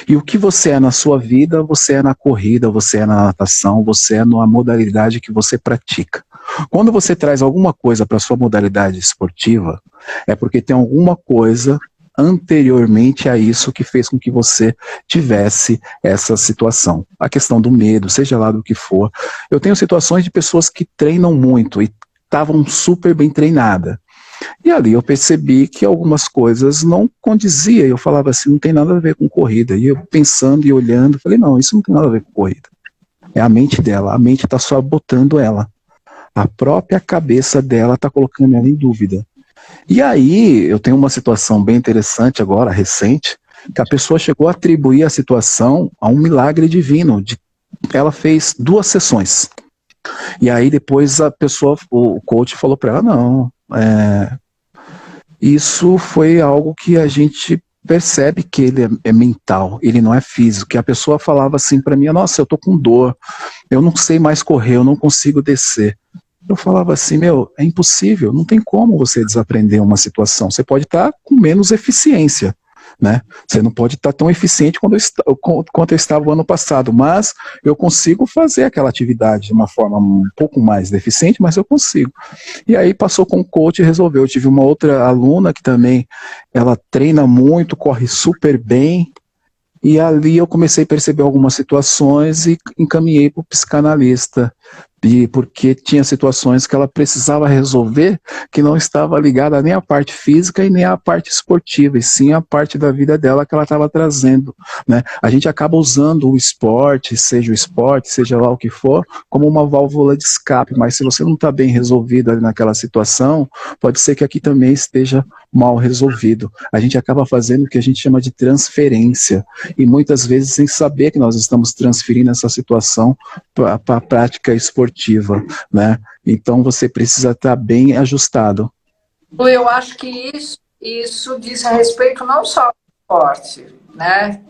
E o que você é na sua vida, você é na corrida, você é na natação, você é na modalidade que você pratica. Quando você traz alguma coisa para a sua modalidade esportiva, é porque tem alguma coisa anteriormente a isso que fez com que você tivesse essa situação. A questão do medo, seja lá do que for. Eu tenho situações de pessoas que treinam muito e estavam super bem treinadas. E ali eu percebi que algumas coisas não condiziam. Eu falava assim, não tem nada a ver com corrida. E eu pensando e olhando, falei, não, isso não tem nada a ver com corrida. É a mente dela, a mente está sabotando ela. A própria cabeça dela está colocando ela em dúvida. E aí eu tenho uma situação bem interessante agora, recente, que a pessoa chegou a atribuir a situação a um milagre divino. Ela fez 2 sessões. E aí depois o coach falou para ela, não, isso foi algo que a gente percebe que ele é mental, ele não é físico. E a pessoa falava assim para mim, nossa, eu tô com dor, eu não sei mais correr, eu não consigo descer. Eu falava assim, é impossível, não tem como você desaprender uma situação, você pode estar com menos eficiência, né? Você não pode estar tão eficiente quanto eu estava o ano passado, mas eu consigo fazer aquela atividade de uma forma um pouco mais eficiente, mas eu consigo. E aí passou com o coach e resolveu. Eu tive uma outra aluna que também, ela treina muito, corre super bem, e ali eu comecei a perceber algumas situações e encaminhei para o psicanalista, porque tinha situações que ela precisava resolver que não estava ligada nem à parte física e nem à parte esportiva, e sim à parte da vida dela que ela estava trazendo, né? A gente acaba usando o esporte, seja lá o que for, como uma válvula de escape, mas se você não está bem resolvido ali naquela situação, pode ser que aqui também esteja mal resolvido. A gente acaba fazendo o que a gente chama de transferência, e muitas vezes sem saber que nós estamos transferindo essa situação para a prática esportiva, né? Então você precisa estar bem ajustado. Eu acho que isso diz a respeito não só ao esporte, né?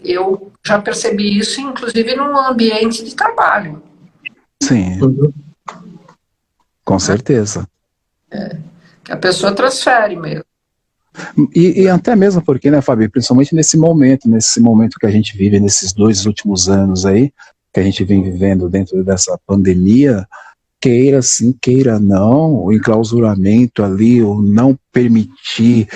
Eu já percebi isso, inclusive, no ambiente de trabalho. Sim, com certeza. Que a pessoa transfere mesmo. E até mesmo porque, né, Fábio, principalmente nesse momento que a gente vive, nesses 2 últimos anos aí, que a gente vem vivendo dentro dessa pandemia, queira sim, queira não, o enclausuramento ali, o não permitir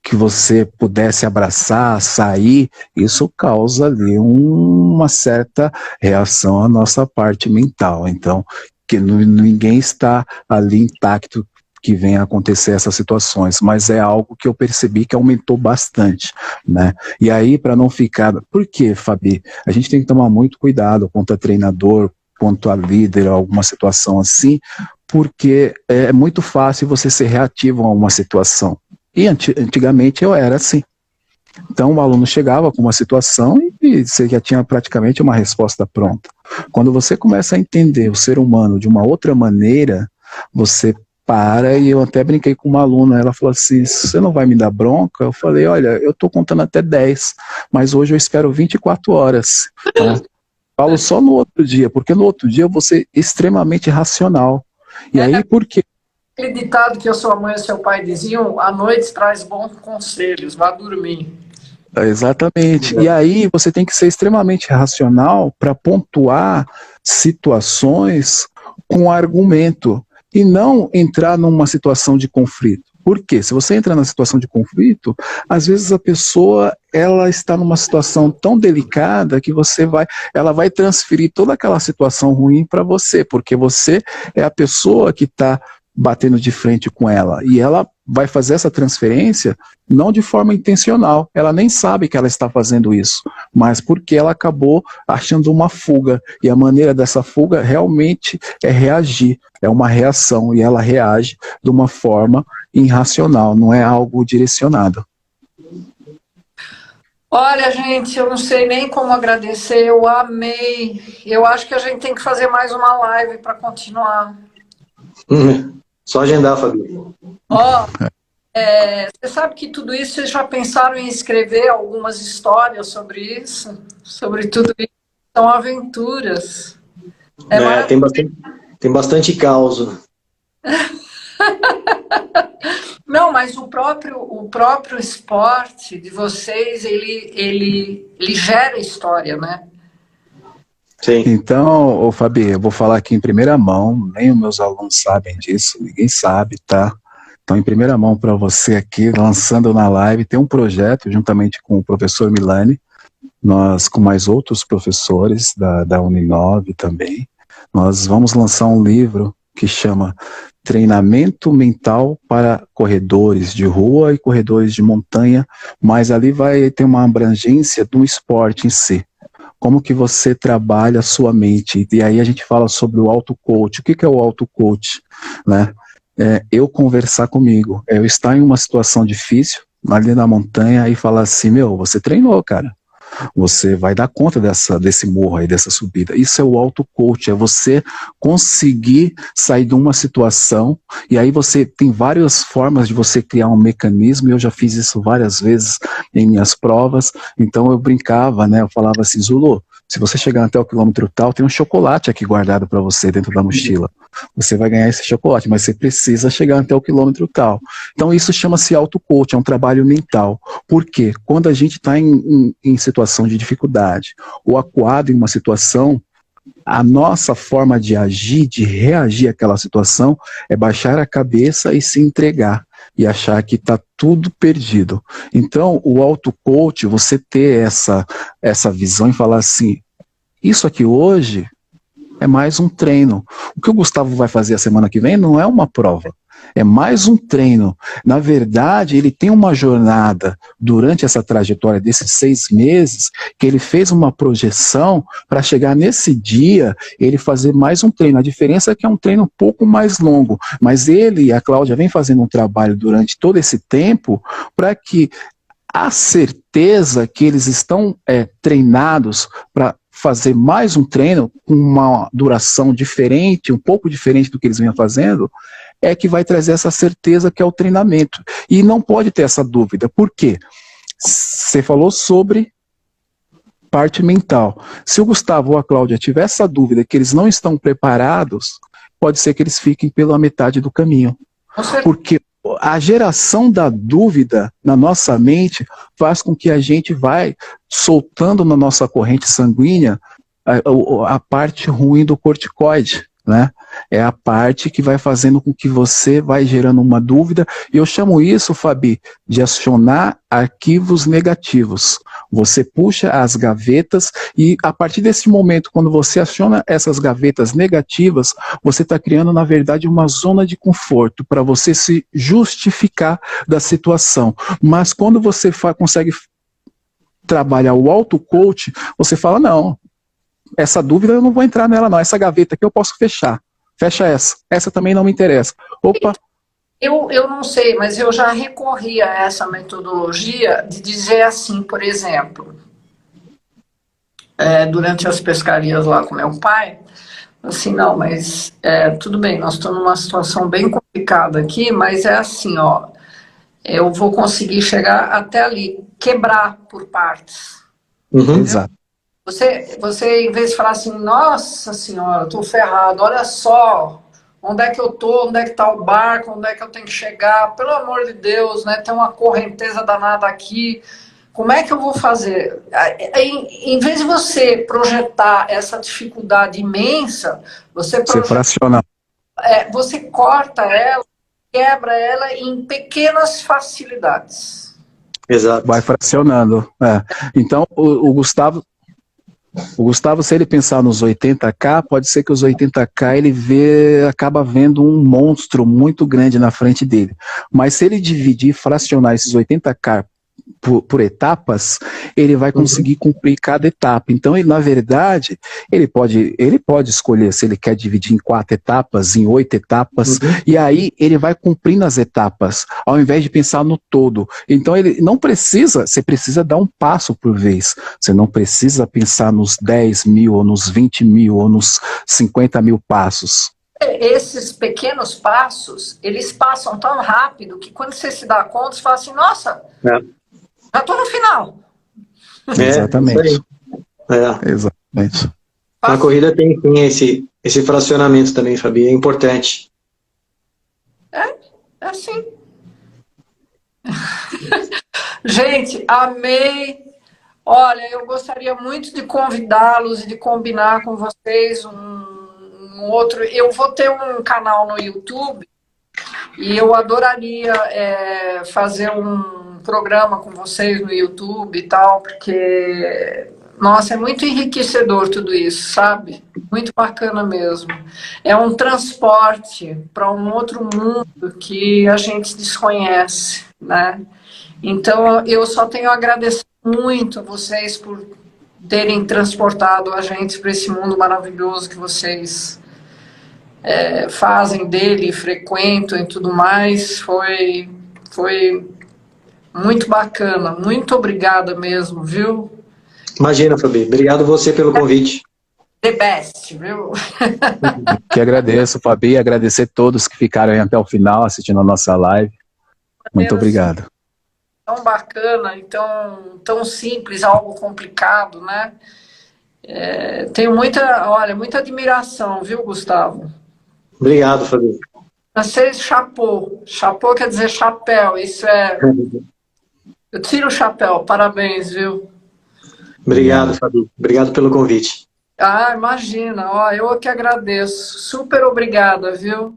que você pudesse abraçar, sair, isso causa ali uma certa reação à nossa parte mental. Então, que ninguém está ali intacto que venha a acontecer essas situações, mas é algo que eu percebi que aumentou bastante, né? E aí, para não ficar... Por quê, Fabi? A gente tem que tomar muito cuidado quanto a treinador, quanto a líder, alguma situação assim, porque é muito fácil você ser reativo a uma situação. E antigamente eu era assim. Então o aluno chegava com uma situação e você já tinha praticamente uma resposta pronta. Quando você começa a entender o ser humano de uma outra maneira, você para, e eu até brinquei com uma aluna, ela falou assim, você não vai me dar bronca? Eu falei, olha, eu estou contando até 10, mas hoje eu espero 24 horas. Né? Falo só no outro dia, porque no outro dia eu vou ser extremamente racional. E aí, por quê? Aquele ditado que a sua mãe e seu pai diziam, a noite traz bons conselhos, vá dormir. Exatamente. E aí você tem que ser extremamente racional para pontuar situações com argumento e não entrar numa situação de conflito. Por quê? Se você entra na situação de conflito, às vezes a pessoa ela está numa situação tão delicada que ela vai transferir toda aquela situação ruim para você, porque você é a pessoa que está batendo de frente com ela, e ela vai fazer essa transferência não de forma intencional, ela nem sabe que ela está fazendo isso, mas porque ela acabou achando uma fuga, e a maneira dessa fuga realmente é reagir, é uma reação, e ela reage de uma forma irracional, não é algo direcionado. Olha, gente, eu não sei nem como agradecer, eu amei, eu acho que a gente tem que fazer mais uma live para continuar. Só agendar, Fabio. Ó, você sabe que tudo isso, vocês já pensaram em escrever algumas histórias sobre isso? Sobre tudo isso? São aventuras. Tem bastante caos. Não, mas o próprio esporte de vocês, ele gera história, né? Sim. Então, Fabi, eu vou falar aqui em primeira mão, nem os meus alunos sabem disso, ninguém sabe, tá? Então, em primeira mão para você aqui, lançando na live, tem um projeto juntamente com o professor Milani, nós com mais outros professores da Uninove também, nós vamos lançar um livro que chama Treinamento Mental para Corredores de Rua e Corredores de Montanha, mas ali vai ter uma abrangência do esporte em si. Como que você trabalha a sua mente? E aí a gente fala sobre o auto-coach. O que é o auto-coach? Né? Eu conversar comigo, eu estar em uma situação difícil, ali na montanha e falar assim, meu, você treinou, cara. Você vai dar conta desse morro aí, dessa subida. Isso é o auto-coach, é você conseguir sair de uma situação, e aí você tem várias formas de você criar um mecanismo, e eu já fiz isso várias vezes em minhas provas, então eu brincava, né, eu falava assim, Zulu, se você chegar até o quilômetro tal, tem um chocolate aqui guardado para você dentro da mochila. Você vai ganhar esse chocolate, mas você precisa chegar até o quilômetro tal. Então isso chama-se auto-coach, é um trabalho mental. Por quê? Quando a gente está em situação de dificuldade ou acuado em uma situação, a nossa forma de agir, de reagir àquela situação, é baixar a cabeça e se entregar e achar que está tudo perdido. Então, o auto-coach, você ter essa visão e falar assim, isso aqui hoje é mais um treino. O que o Gustavo vai fazer a semana que vem não é uma prova. É mais um treino. Na verdade, ele tem uma jornada durante essa trajetória desses 6 meses, que ele fez uma projeção para chegar nesse dia, ele fazer mais um treino. A diferença é que é um treino um pouco mais longo, mas ele e a Cláudia vêm fazendo um trabalho durante todo esse tempo para que a certeza que eles estão treinados para fazer mais um treino com uma duração diferente, um pouco diferente do que eles vinham fazendo, é que vai trazer essa certeza que é o treinamento. E não pode ter essa dúvida. Por quê? Você falou sobre parte mental. Se o Gustavo ou a Cláudia tiver essa dúvida que eles não estão preparados, pode ser que eles fiquem pela metade do caminho. Porque a geração da dúvida na nossa mente faz com que a gente vai soltando na nossa corrente sanguínea a parte ruim do corticoide, né? É a parte que vai fazendo com que você vai gerando uma dúvida, e eu chamo isso, Fabi, de acionar arquivos negativos. Você puxa as gavetas e a partir desse momento, quando você aciona essas gavetas negativas, você está criando, na verdade, uma zona de conforto para você se justificar da situação. Mas quando você consegue trabalhar o auto-coach, você fala, não, essa dúvida eu não vou entrar nela não, essa gaveta aqui eu posso fechar. Fecha essa também não me interessa. Opa! Eu não sei, mas eu já recorri a essa metodologia de dizer assim, por exemplo, durante as pescarias lá com meu pai, assim, não, mas tudo bem, nós estamos numa situação bem complicada aqui, mas é assim, ó, eu vou conseguir chegar até ali, quebrar por partes. Uhum. Exato. Você, em vez de falar assim, nossa senhora, estou ferrado, olha só, onde é que eu estou, onde é que está o barco, onde é que eu tenho que chegar, pelo amor de Deus, né, tem uma correnteza danada aqui, como é que eu vou fazer? Em vez de você projetar essa dificuldade imensa, você fraciona. Você corta ela, quebra ela em pequenas facilidades. Exato. Vai fracionando. Então, o Gustavo, se ele pensar nos 80K, pode ser que os 80K ele acaba vendo um monstro muito grande na frente dele. Mas se ele dividir, fracionar esses 80K por etapas, ele vai conseguir cumprir cada etapa. Então, ele, na verdade, ele pode escolher se ele quer dividir em 4 etapas, em 8 etapas, e aí ele vai cumprindo as etapas, ao invés de pensar no todo. Então, ele não precisa, você precisa dar um passo por vez. Você não precisa pensar nos 10 mil, ou nos 20 mil, ou nos 50 mil passos. Esses pequenos passos, eles passam tão rápido que quando você se dá conta, você fala assim, nossa, já estou no final. Exatamente. Exatamente. A corrida tem esse fracionamento também, Fabi, é importante. É assim. Gente, amei. Olha, eu gostaria muito de convidá-los e de combinar com vocês um outro. Eu vou ter um canal no YouTube e eu adoraria fazer um programa com vocês no YouTube e tal, porque, nossa, é muito enriquecedor tudo isso, sabe? Muito bacana mesmo. É um transporte para um outro mundo que a gente desconhece, né? Então, eu só tenho a agradecer muito a vocês por terem transportado a gente para esse mundo maravilhoso que vocês fazem dele, frequentam e tudo mais. Foi Muito bacana, muito obrigada mesmo, viu? Imagina, Fabi. Obrigado você pelo convite. The best, viu? Que agradeço, Fabi, agradecer todos que ficaram aí até o final assistindo a nossa live. Muito obrigado. Tão bacana, então tão simples, algo complicado, né? Tenho muita admiração, viu, Gustavo? Obrigado, Fabi. Francês, chapeau. Chapeau quer dizer chapéu, isso é... Eu tiro o chapéu, parabéns, viu? Obrigado, Fabi. Obrigado pelo convite. Ah, imagina, ó, eu que agradeço. Super obrigada, viu?